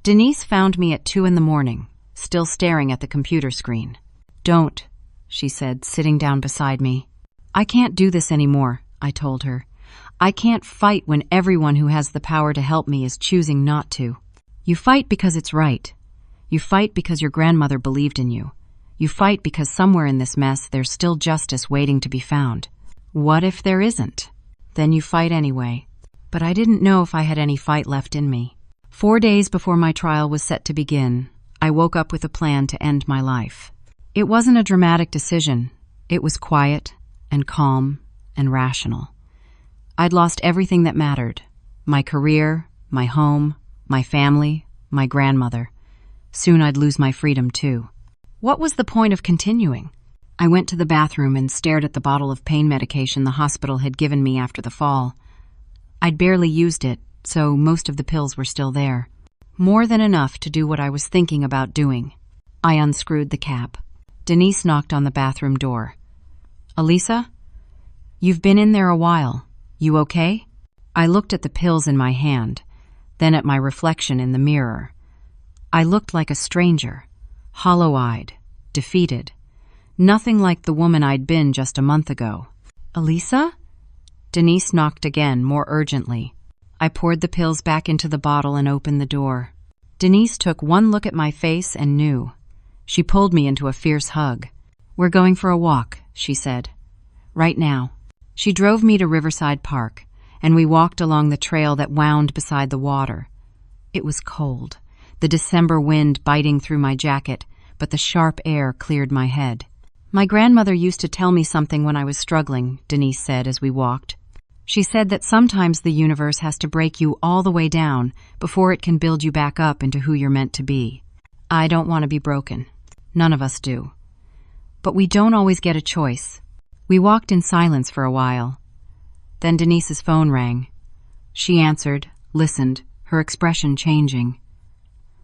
Denise found me at 2 a.m, still staring at the computer screen. "Don't," she said, sitting down beside me. "I can't do this anymore," I told her. "I can't fight when everyone who has the power to help me is choosing not to. You fight because it's right. You fight because your grandmother believed in you. You fight because somewhere in this mess there's still justice waiting to be found. What if there isn't? Then you fight anyway." But I didn't know if I had any fight left in me. 4 days before my trial was set to begin, I woke up with a plan to end my life. It wasn't a dramatic decision. It was quiet and calm and rational. I'd lost everything that mattered: my career, my home, my family, my grandmother. Soon I'd lose my freedom too. What was the point of continuing? I went to the bathroom and stared at the bottle of pain medication the hospital had given me after the fall. I'd barely used it, so most of the pills were still there. More than enough to do what I was thinking about doing. I unscrewed the cap. Denise knocked on the bathroom door. "Elisa? You've been in there a while. You okay?" I looked at the pills in my hand, then at my reflection in the mirror. I looked like a stranger, hollow-eyed, defeated. Nothing like the woman I'd been just a month ago. "Elisa?" Denise knocked again, more urgently. I poured the pills back into the bottle and opened the door. Denise took one look at my face and knew. She pulled me into a fierce hug. "We're going for a walk," she said. "Right now." She drove me to Riverside Park, and we walked along the trail that wound beside the water. It was cold, the December wind biting through my jacket, but the sharp air cleared my head. "My grandmother used to tell me something when I was struggling," Denise said as we walked. She said that sometimes the universe has to break you all the way down before it can build you back up into who you're meant to be. I don't want to be broken. None of us do. But we don't always get a choice. We walked in silence for a while. Then Denise's phone rang. She answered, listened, her expression changing.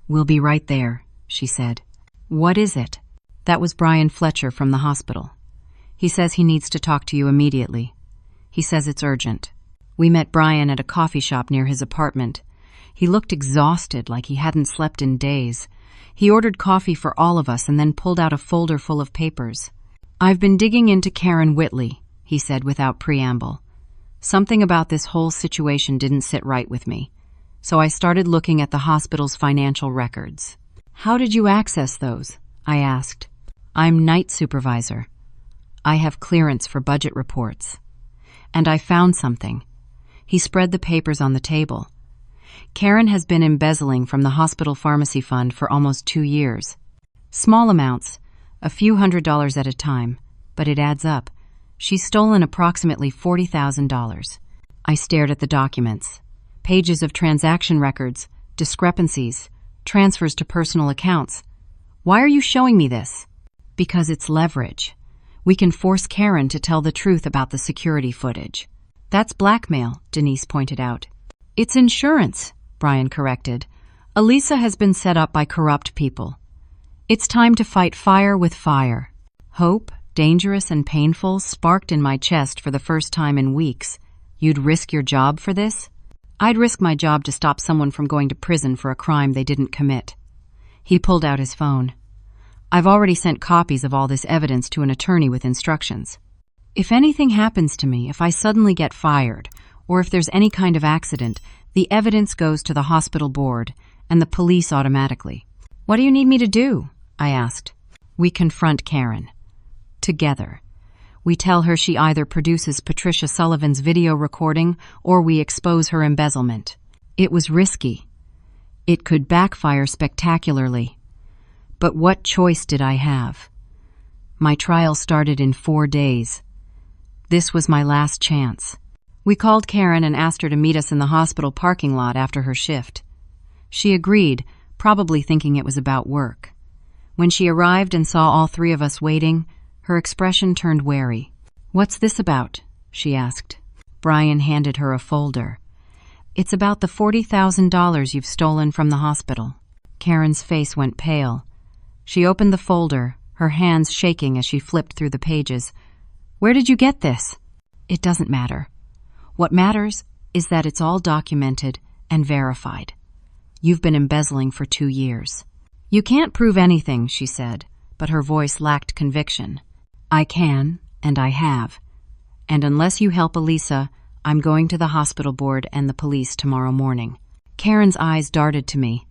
"We'll be right there," she said. "What is it?" That was Brian Fletcher from the hospital. "He says he needs to talk to you immediately. He says it's urgent." We met Brian at a coffee shop near his apartment. He looked exhausted, like he hadn't slept in days. He ordered coffee for all of us and then pulled out a folder full of papers. "I've been digging into Karen Whitley," he said without preamble. "Something about this whole situation didn't sit right with me, so I started looking at the hospital's financial records." "How did you access those?" I asked. "I'm night supervisor. I have clearance for budget reports. And I found something." He spread the papers on the table. "Karen has been embezzling from the hospital pharmacy fund for almost 2 years. Small amounts, a few $100s at a time, but it adds up. She's stolen approximately $40,000. I stared at the documents. Pages of transaction records, discrepancies, transfers to personal accounts. "Why are you showing me this?" "Because it's leverage. We can force Karen to tell the truth about the security footage." "That's blackmail," Denise pointed out. "It's insurance," Brian corrected. "Elisa has been set up by corrupt people. It's time to fight fire with fire." Hope, dangerous and painful, sparked in my chest for the first time in weeks. "You'd risk your job for this?" "I'd risk my job to stop someone from going to prison for a crime they didn't commit." He pulled out his phone. "I've already sent copies of all this evidence to an attorney with instructions. If anything happens to me, if I suddenly get fired, or if there's any kind of accident, the evidence goes to the hospital board and the police automatically." "What do you need me to do?" I asked. "We confront Karen. Together. We tell her she either produces Patricia Sullivan's video recording or we expose her embezzlement." It was risky. It could backfire spectacularly. But what choice did I have? My trial started in 4 days. This was my last chance. We called Karen and asked her to meet us in the hospital parking lot after her shift. She agreed, probably thinking it was about work. When she arrived and saw all 3 of us waiting, her expression turned wary. "What's this about?" she asked. Brian handed her a folder. "It's about the $40,000 you've stolen from the hospital." Karen's face went pale. She opened the folder, her hands shaking as she flipped through the pages. "Where did you get this?" "It doesn't matter. What matters is that it's all documented and verified. You've been embezzling for 2 years." "You can't prove anything," she said, but her voice lacked conviction. "I can, and I have. And unless you help Elisa, I'm going to the hospital board and the police tomorrow morning." Karen's eyes darted to me.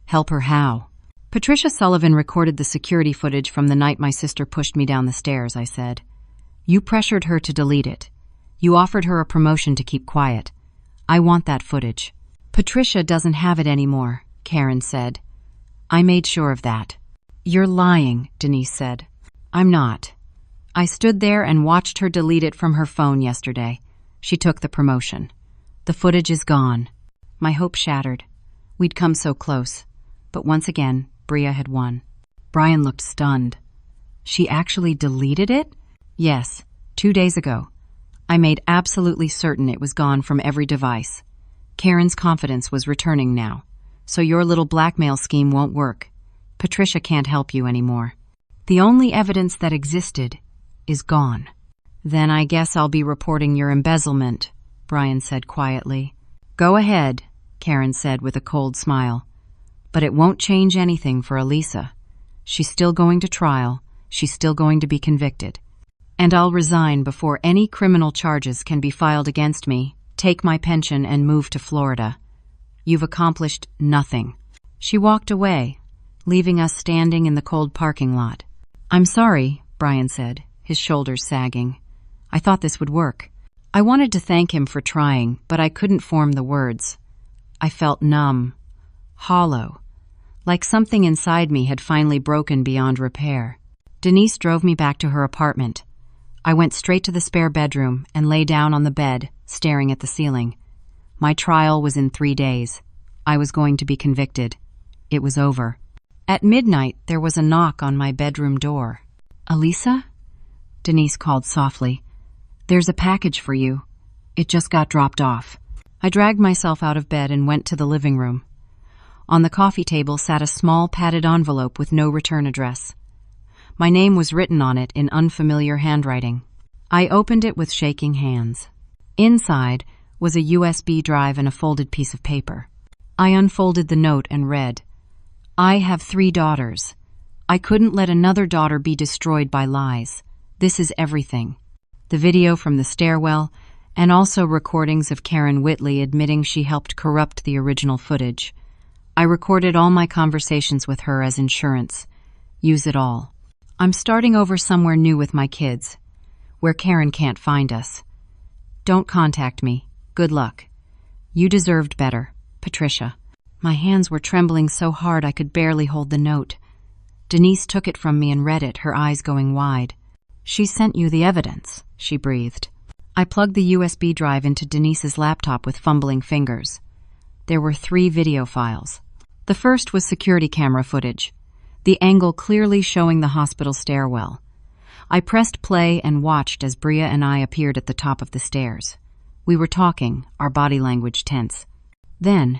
"Help her how?" "Patricia Sullivan recorded the security footage from the night my sister pushed me down the stairs," I said. "You pressured her to delete it. You offered her a promotion to keep quiet. I want that footage." "Patricia doesn't have it anymore," Karen said. "I made sure of that." "You're lying," Denise said. "I'm not. I stood there and watched her delete it from her phone yesterday. She took the promotion. The footage is gone." My hope shattered. We'd come so close. But once again, Bria had won. Brian looked stunned. "She actually deleted it?" "Yes, 2 days ago. I made absolutely certain it was gone from every device. Karen's confidence was returning now. So your little blackmail scheme won't work. Patricia can't help you anymore. The only evidence that existed is gone." "Then I guess I'll be reporting your embezzlement," Brian said quietly. "Go ahead," Karen said with a cold smile. "But it won't change anything for Elisa. She's still going to trial. She's still going to be convicted. And I'll resign before any criminal charges can be filed against me, take my pension, and move to Florida. You've accomplished nothing." She walked away, leaving us standing in the cold parking lot. "I'm sorry," Brian said, his shoulders sagging. "I thought this would work." I wanted to thank him for trying, but I couldn't form the words. I felt numb, hollow, like something inside me had finally broken beyond repair. Denise drove me back to her apartment. I went straight to the spare bedroom and lay down on the bed, staring at the ceiling. My trial was in 3 days. I was going to be convicted. It was over. At midnight, there was a knock on my bedroom door. "Elisa?" Denise called softly. "There's a package for you. It just got dropped off. I dragged myself out of bed and went to the living room. On the coffee table sat a small padded envelope with no return address. My name was written on it in unfamiliar handwriting. I opened it with shaking hands. Inside was a USB drive and a folded piece of paper. I unfolded the note and read, "I have 3 daughters. I couldn't let another daughter be destroyed by lies. This is everything." The video from the stairwell, and also recordings of Karen Whitley admitting she helped corrupt the original footage. I recorded all my conversations with her as insurance. Use it all. I'm starting over somewhere new with my kids, where Karen can't find us. Don't contact me. Good luck. You deserved better. Patricia. My hands were trembling so hard I could barely hold the note. Denise took it from me and read it, her eyes going wide. "She sent you the evidence," she breathed. I plugged the USB drive into Denise's laptop with fumbling fingers. There were 3 video files. The first was security camera footage, the angle clearly showing the hospital stairwell. I pressed play and watched as Bria and I appeared at the top of the stairs. We were talking, our body language tense. Then,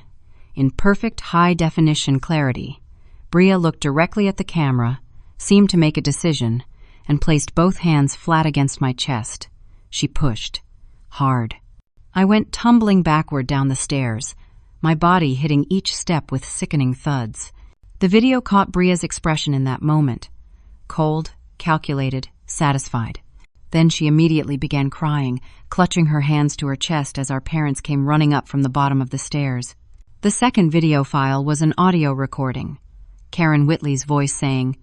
in perfect high-definition clarity, Bria looked directly at the camera, seemed to make a decision, and placed both hands flat against my chest. She pushed. Hard. I went tumbling backward down the stairs, my body hitting each step with sickening thuds. The video caught Bria's expression in that moment. Cold, calculated, satisfied. Then she immediately began crying, clutching her hands to her chest as our parents came running up from the bottom of the stairs. The second video file was an audio recording. Karen Whitley's voice saying,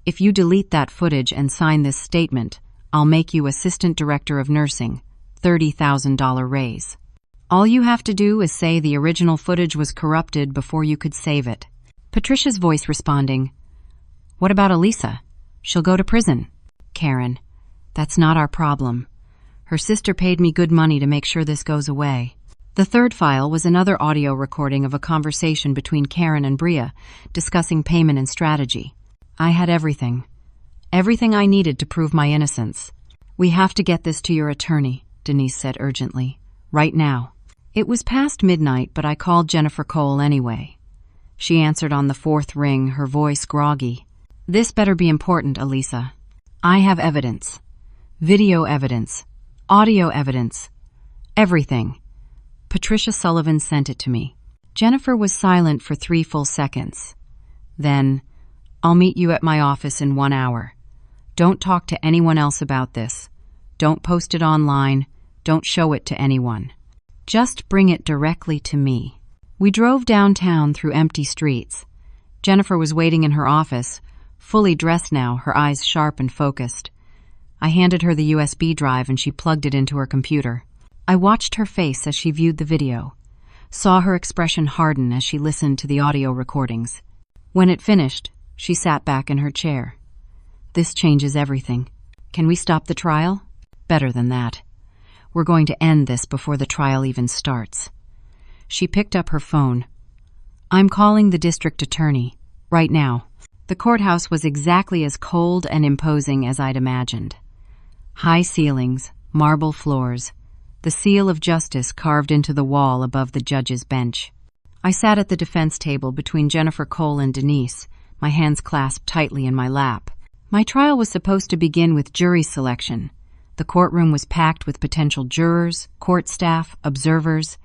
"If you delete that footage and sign this statement, I'll make you Assistant Director of Nursing, $30,000 raise. All you have to do is say the original footage was corrupted before you could save it." Patricia's voice responding, "What about Elisa? She'll go to prison." Karen, "That's not our problem. Her sister paid me good money to make sure this goes away." The third file was another audio recording of a conversation between Karen and Bria, discussing payment and strategy. I had everything. Everything I needed to prove my innocence. "We have to get this to your attorney," Denise said urgently. "Right now." It was past midnight, but I called Jennifer Cole anyway. She answered on the 4th ring, her voice groggy. "This better be important, Elisa. I have evidence. Video evidence. Audio evidence. Everything." Patricia Sullivan sent it to me. Jennifer was silent for 3 full seconds. Then, "I'll meet you at my office in 1 hour. Don't talk to anyone else about this. Don't post it online. Don't show it to anyone. Just bring it directly to me." We drove downtown through empty streets. Jennifer was waiting in her office, fully dressed now, her eyes sharp and focused. I handed her the USB drive and she plugged it into her computer. I watched her face as she viewed the video, saw her expression harden as she listened to the audio recordings. When it finished, she sat back in her chair. "This changes everything. Can we stop the trial?" "Better than that. We're going to end this before the trial even starts." She picked up her phone. "I'm calling the district attorney. Right now." The courthouse was exactly as cold and imposing as I'd imagined. High ceilings, marble floors, the seal of justice carved into the wall above the judge's bench. I sat at the defense table between Jennifer Cole and Denise, my hands clasped tightly in my lap. My trial was supposed to begin with jury selection. The courtroom was packed with potential jurors, court staff, observers.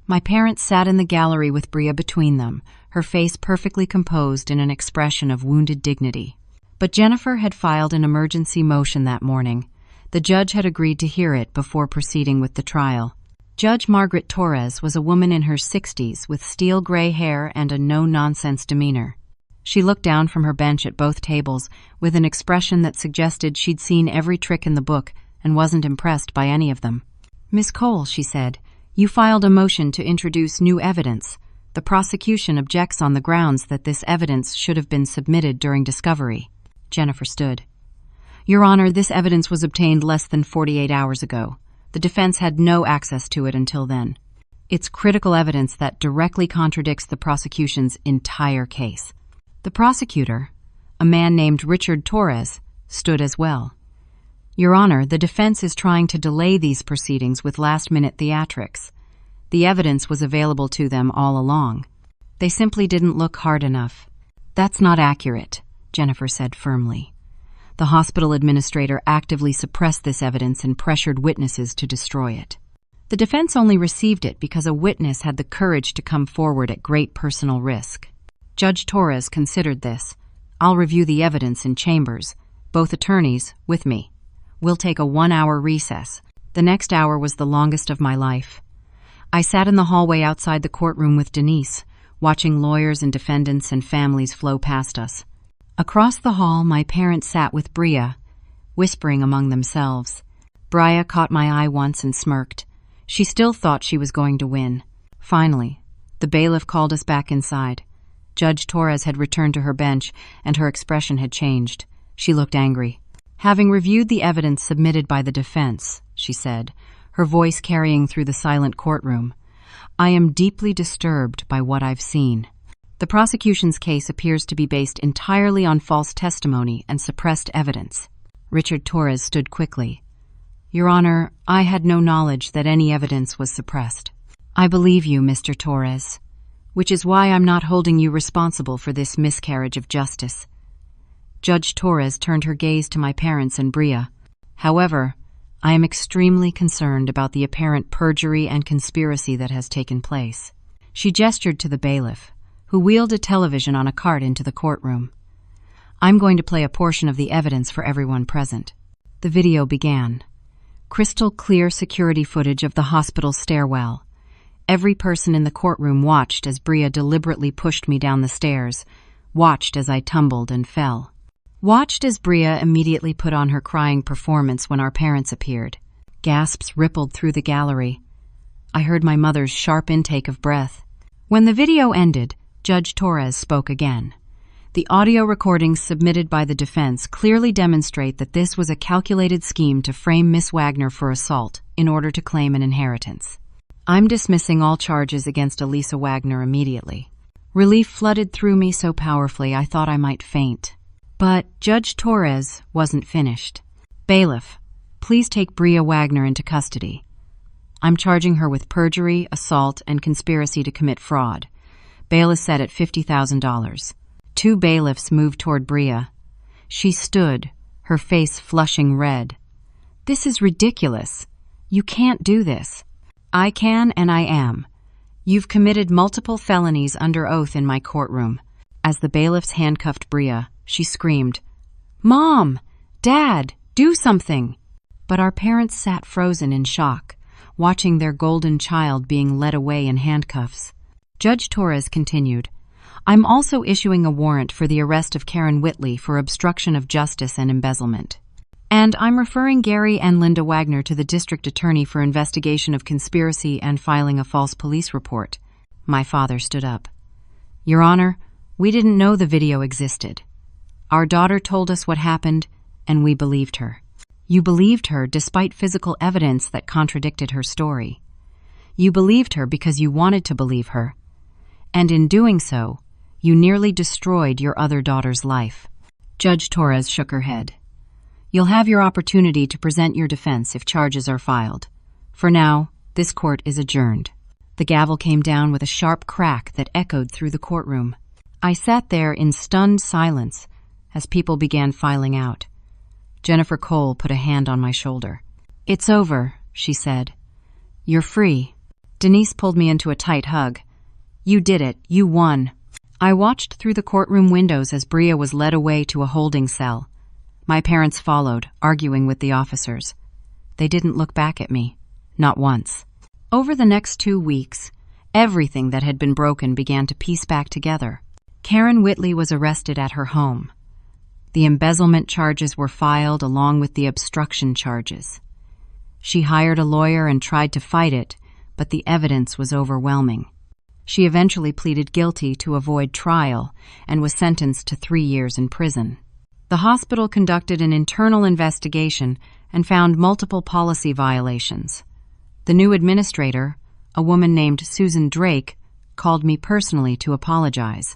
My parents sat in the gallery with Bria between them, her face perfectly composed in an expression of wounded dignity. But Jennifer had filed an emergency motion that morning. The judge had agreed to hear it before proceeding with the trial. Judge Margaret Torres was a woman in her 60s with steel gray hair and a no-nonsense demeanor. She looked down from her bench at both tables with an expression that suggested she'd seen every trick in the book and wasn't impressed by any of them. "Miss Cole," she said, "you filed a motion to introduce new evidence. The prosecution objects on the grounds that this evidence should have been submitted during discovery." Jennifer stood. "Your Honor, this evidence was obtained less than 48 hours ago. The defense had no access to it until then. It's critical evidence that directly contradicts the prosecution's entire case." The prosecutor, a man named Richard Torres, stood as well. Your Honor, the defense is trying to delay these proceedings with last-minute theatrics. The evidence was available to them all along. They simply didn't look hard enough. That's not accurate, Jennifer said firmly. The hospital administrator actively suppressed this evidence and pressured witnesses to destroy it. The defense only received it because a witness had the courage to come forward at great personal risk. Judge Torres considered this. I'll review the evidence in chambers, both attorneys with me. We'll take a 1-hour recess. The next hour was the longest of my life. I sat in the hallway outside the courtroom with Denise, watching lawyers and defendants and families flow past us. Across the hall, my parents sat with Bria, whispering among themselves. Bria caught my eye once and smirked. She still thought she was going to win. Finally, the bailiff called us back inside. Judge Torres had returned to her bench, and her expression had changed. She looked angry. Having reviewed the evidence submitted by the defense, she said, her voice carrying through the silent courtroom, I am deeply disturbed by what I've seen. The prosecution's case appears to be based entirely on false testimony and suppressed evidence. Richard Torres stood quickly. Your Honor, I had no knowledge that any evidence was suppressed. I believe you, Mr. Torres, which is why I'm not holding you responsible for this miscarriage of justice. Judge Torres turned her gaze to my parents and Bria. However, I am extremely concerned about the apparent perjury and conspiracy that has taken place. She gestured to the bailiff, who wheeled a television on a cart into the courtroom. I'm going to play a portion of the evidence for everyone present. The video began. Crystal clear security footage of the hospital stairwell. Every person in the courtroom watched as Bria deliberately pushed me down the stairs, watched as I tumbled and fell. Watched as Bria immediately put on her crying performance when our parents appeared. Gasps rippled through the gallery. I heard my mother's sharp intake of breath. When the video ended, Judge Torres spoke again. The audio recordings submitted by the defense clearly demonstrate that this was a calculated scheme to frame Miss Wagner for assault in order to claim an inheritance. I'm dismissing all charges against Elisa Wagner immediately. Relief flooded through me so powerfully I thought I might faint. But Judge Torres wasn't finished. Bailiff, please take Bria Wagner into custody. I'm charging her with perjury, assault, and conspiracy to commit fraud. Bail is set at $50,000. 2 bailiffs moved toward Bria. She stood, her face flushing red. This is ridiculous. You can't do this. I can and I am. You've committed multiple felonies under oath in my courtroom. As the bailiffs handcuffed Bria, she screamed, Mom! Dad! Do something! But our parents sat frozen in shock, watching their golden child being led away in handcuffs. Judge Torres continued, I'm also issuing a warrant for the arrest of Karen Whitley for obstruction of justice and embezzlement. And I'm referring Gary and Linda Wagner to the district attorney for investigation of conspiracy and filing a false police report. My father stood up. Your Honor, we didn't know the video existed. Our daughter told us what happened, and we believed her. You believed her despite physical evidence that contradicted her story. You believed her because you wanted to believe her. And in doing so, you nearly destroyed your other daughter's life. Judge Torres shook her head. You'll have your opportunity to present your defense if charges are filed. For now, this court is adjourned. The gavel came down with a sharp crack that echoed through the courtroom. I sat there in stunned silence as people began filing out. Jennifer Cole put a hand on my shoulder. It's over, she said. You're free. Denise pulled me into a tight hug. You did it. You won. I watched through the courtroom windows as Bria was led away to a holding cell. My parents followed, arguing with the officers. They didn't look back at me. Not once. Over the next 2 weeks, everything that had been broken began to piece back together. Karen Whitley was arrested at her home. The embezzlement charges were filed along with the obstruction charges. She hired a lawyer and tried to fight it, but the evidence was overwhelming. She eventually pleaded guilty to avoid trial and was sentenced to 3 years in prison. The hospital conducted an internal investigation and found multiple policy violations. The new administrator, a woman named Susan Drake, called me personally to apologize.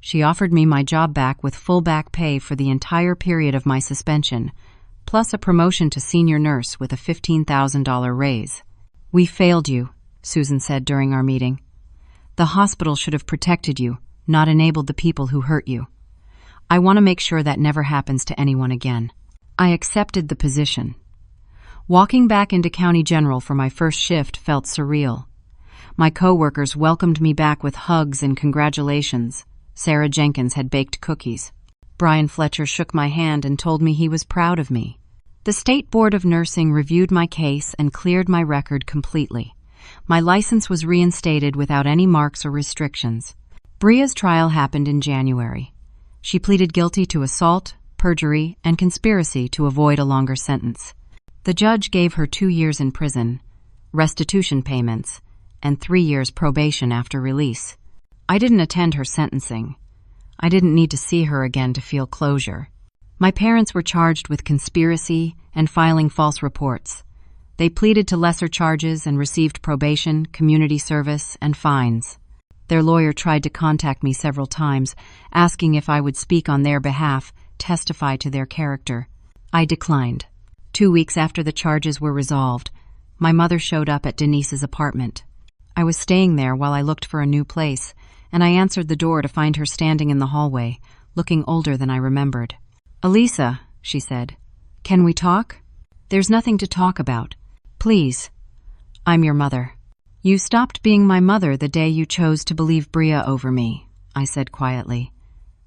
She offered me my job back with full back pay for the entire period of my suspension, plus a promotion to senior nurse with a $15,000 raise. "We failed you," Susan said during our meeting. "The hospital should have protected you, not enabled the people who hurt you. I want to make sure that never happens to anyone again." I accepted the position. Walking back into County General for my first shift felt surreal. My co-workers welcomed me back with hugs and congratulations. Sarah Jenkins had baked cookies. Brian Fletcher shook my hand and told me he was proud of me. The State Board of Nursing reviewed my case and cleared my record completely. My license was reinstated without any marks or restrictions. Bria's trial happened in January. She pleaded guilty to assault, perjury, and conspiracy to avoid a longer sentence. The judge gave her 2 years in prison, restitution payments, and 3 years probation after release. I didn't attend her sentencing. I didn't need to see her again to feel closure. My parents were charged with conspiracy and filing false reports. They pleaded to lesser charges and received probation, community service, and fines. Their lawyer tried to contact me several times, asking if I would speak on their behalf, testify to their character. I declined. 2 weeks after the charges were resolved, my mother showed up at Denise's apartment. I was staying there while I looked for a new place, and I answered the door to find her standing in the hallway, looking older than I remembered. "Elisa," she said, "can we talk?" "There's nothing to talk about. Please. I'm your mother." "You stopped being my mother the day you chose to believe Bria over me," I said quietly.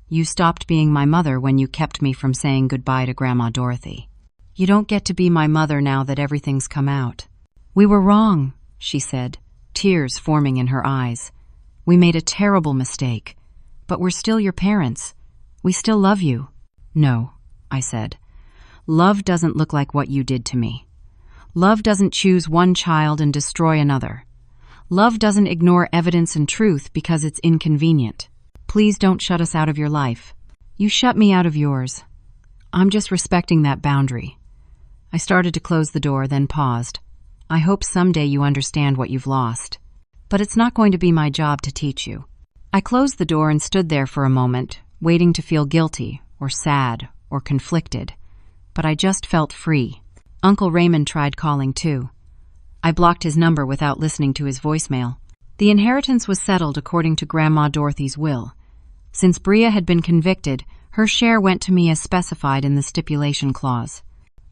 "You stopped being my mother when you kept me from saying goodbye to Grandma Dorothy. You don't get to be my mother now that everything's come out." "We were wrong," she said, tears forming in her eyes. "We made a terrible mistake, but we're still your parents. We still love you." "No," I said. "Love doesn't look like what you did to me. Love doesn't choose one child and destroy another. Love doesn't ignore evidence and truth because it's inconvenient. Please don't shut us out of your life. You shut me out of yours. I'm just respecting that boundary." I started to close the door, then paused. "I hope someday you understand what you've lost. But it's not going to be my job to teach you." I closed the door and stood there for a moment, waiting to feel guilty, or sad, or conflicted. But I just felt free. Uncle Raymond tried calling too. I blocked his number without listening to his voicemail. The inheritance was settled according to Grandma Dorothy's will. Since Bria had been convicted, her share went to me as specified in the stipulation clause.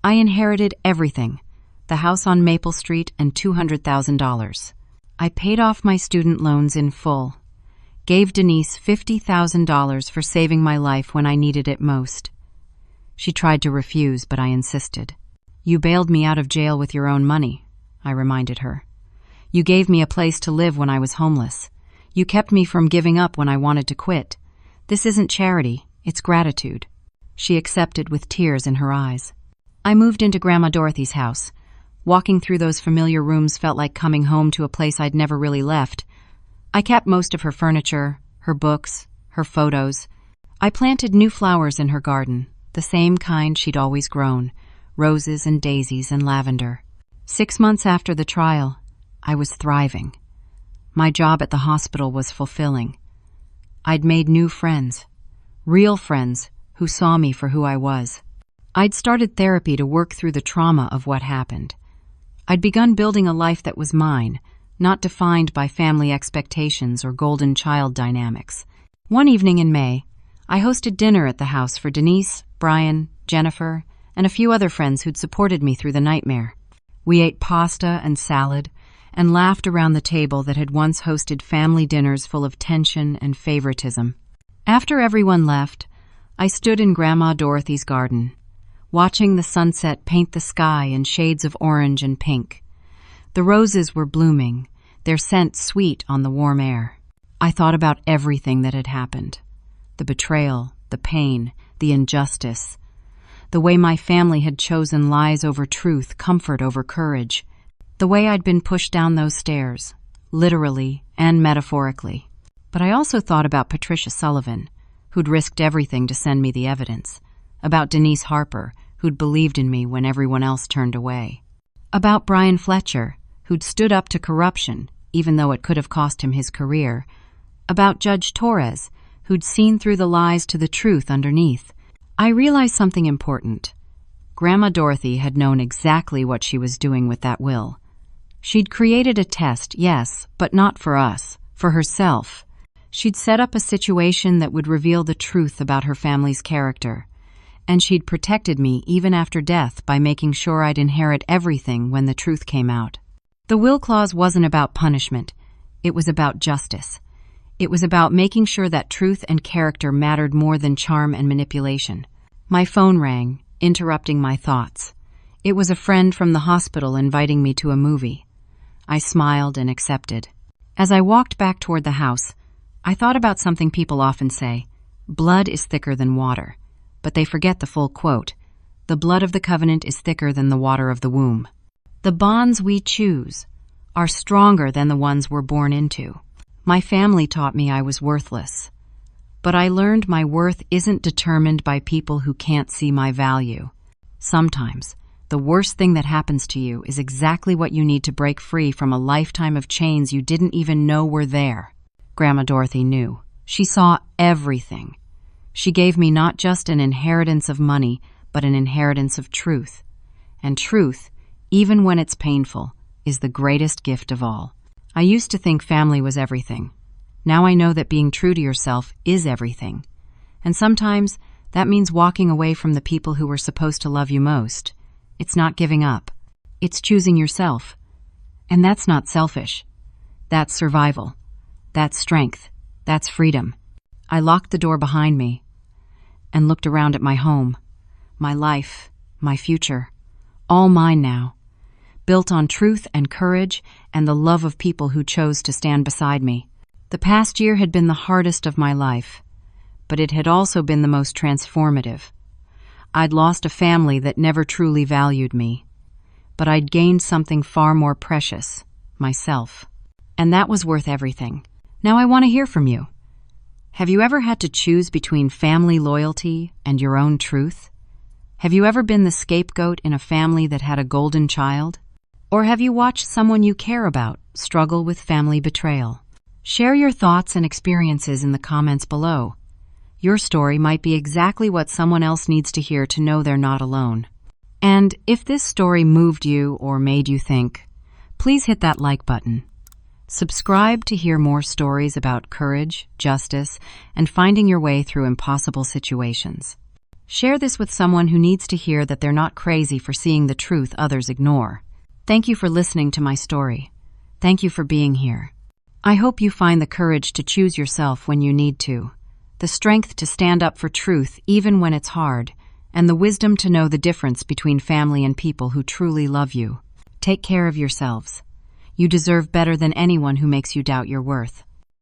I inherited everything, the house on Maple Street and $200,000. I paid off my student loans in full, gave Denise $50,000 for saving my life when I needed it most. She tried to refuse, but I insisted. "You bailed me out of jail with your own money," I reminded her. "You gave me a place to live when I was homeless. You kept me from giving up when I wanted to quit. This isn't charity, it's gratitude." She accepted with tears in her eyes. I moved into Grandma Dorothy's house. Walking through those familiar rooms felt like coming home to a place I'd never really left. I kept most of her furniture, her books, her photos. I planted new flowers in her garden, the same kind she'd always grown, roses and daisies and lavender. 6 months after the trial, I was thriving. My job at the hospital was fulfilling. I'd made new friends, real friends who saw me for who I was. I'd started therapy to work through the trauma of what happened. I'd begun building a life that was mine, not defined by family expectations or golden child dynamics. One evening in May, I hosted dinner at the house for Denise, Brian, Jennifer, and a few other friends who'd supported me through the nightmare. We ate pasta and salad and laughed around the table that had once hosted family dinners full of tension and favoritism. After everyone left, I stood in Grandma Dorothy's garden, watching the sunset paint the sky in shades of orange and pink. The roses were blooming, their scent sweet on the warm air. I thought about everything that had happened. The betrayal, the pain, the injustice. The way my family had chosen lies over truth, comfort over courage. The way I'd been pushed down those stairs, literally and metaphorically. But I also thought about Patricia Sullivan, who'd risked everything to send me the evidence. About Denise Harper, who'd believed in me when everyone else turned away. About Brian Fletcher, who'd stood up to corruption, even though it could have cost him his career. About Judge Torres, who'd seen through the lies to the truth underneath. I realized something important. Grandma Dorothy had known exactly what she was doing with that will. She'd created a test, yes, but not for us, for herself. She'd set up a situation that would reveal the truth about her family's character. And she'd protected me even after death by making sure I'd inherit everything when the truth came out. The will clause wasn't about punishment. It was about justice. It was about making sure that truth and character mattered more than charm and manipulation. My phone rang, interrupting my thoughts. It was a friend from the hospital inviting me to a movie. I smiled and accepted. As I walked back toward the house, I thought about something people often say: blood is thicker than water. But they forget the full quote: the blood of the covenant is thicker than the water of the womb. The bonds we choose are stronger than the ones we're born into. My family taught me I was worthless. But I learned my worth isn't determined by people who can't see my value. Sometimes, the worst thing that happens to you is exactly what you need to break free from a lifetime of chains you didn't even know were there. Grandma Dorothy knew. She saw everything. She gave me not just an inheritance of money, but an inheritance of truth. And truth, even when it's painful, is the greatest gift of all. I used to think family was everything. Now I know that being true to yourself is everything. And sometimes that means walking away from the people who were supposed to love you most. It's not giving up. It's choosing yourself. And that's not selfish. That's survival. That's strength. That's freedom. I locked the door behind me and looked around at my home, my life, my future, all mine now, built on truth and courage and the love of people who chose to stand beside me. The past year had been the hardest of my life, but it had also been the most transformative. I'd lost a family that never truly valued me, but I'd gained something far more precious, myself. And that was worth everything. Now I want to hear from you. Have you ever had to choose between family loyalty and your own truth? Have you ever been the scapegoat in a family that had a golden child? Or have you watched someone you care about struggle with family betrayal? Share your thoughts and experiences in the comments below. Your story might be exactly what someone else needs to hear to know they're not alone. And if this story moved you or made you think, please hit that like button. Subscribe to hear more stories about courage, justice, and finding your way through impossible situations. Share this with someone who needs to hear that they're not crazy for seeing the truth others ignore. Thank you for listening to my story. Thank you for being here. I hope you find the courage to choose yourself when you need to, the strength to stand up for truth even when it's hard, and the wisdom to know the difference between family and people who truly love you. Take care of yourselves. You deserve better than anyone who makes you doubt your worth.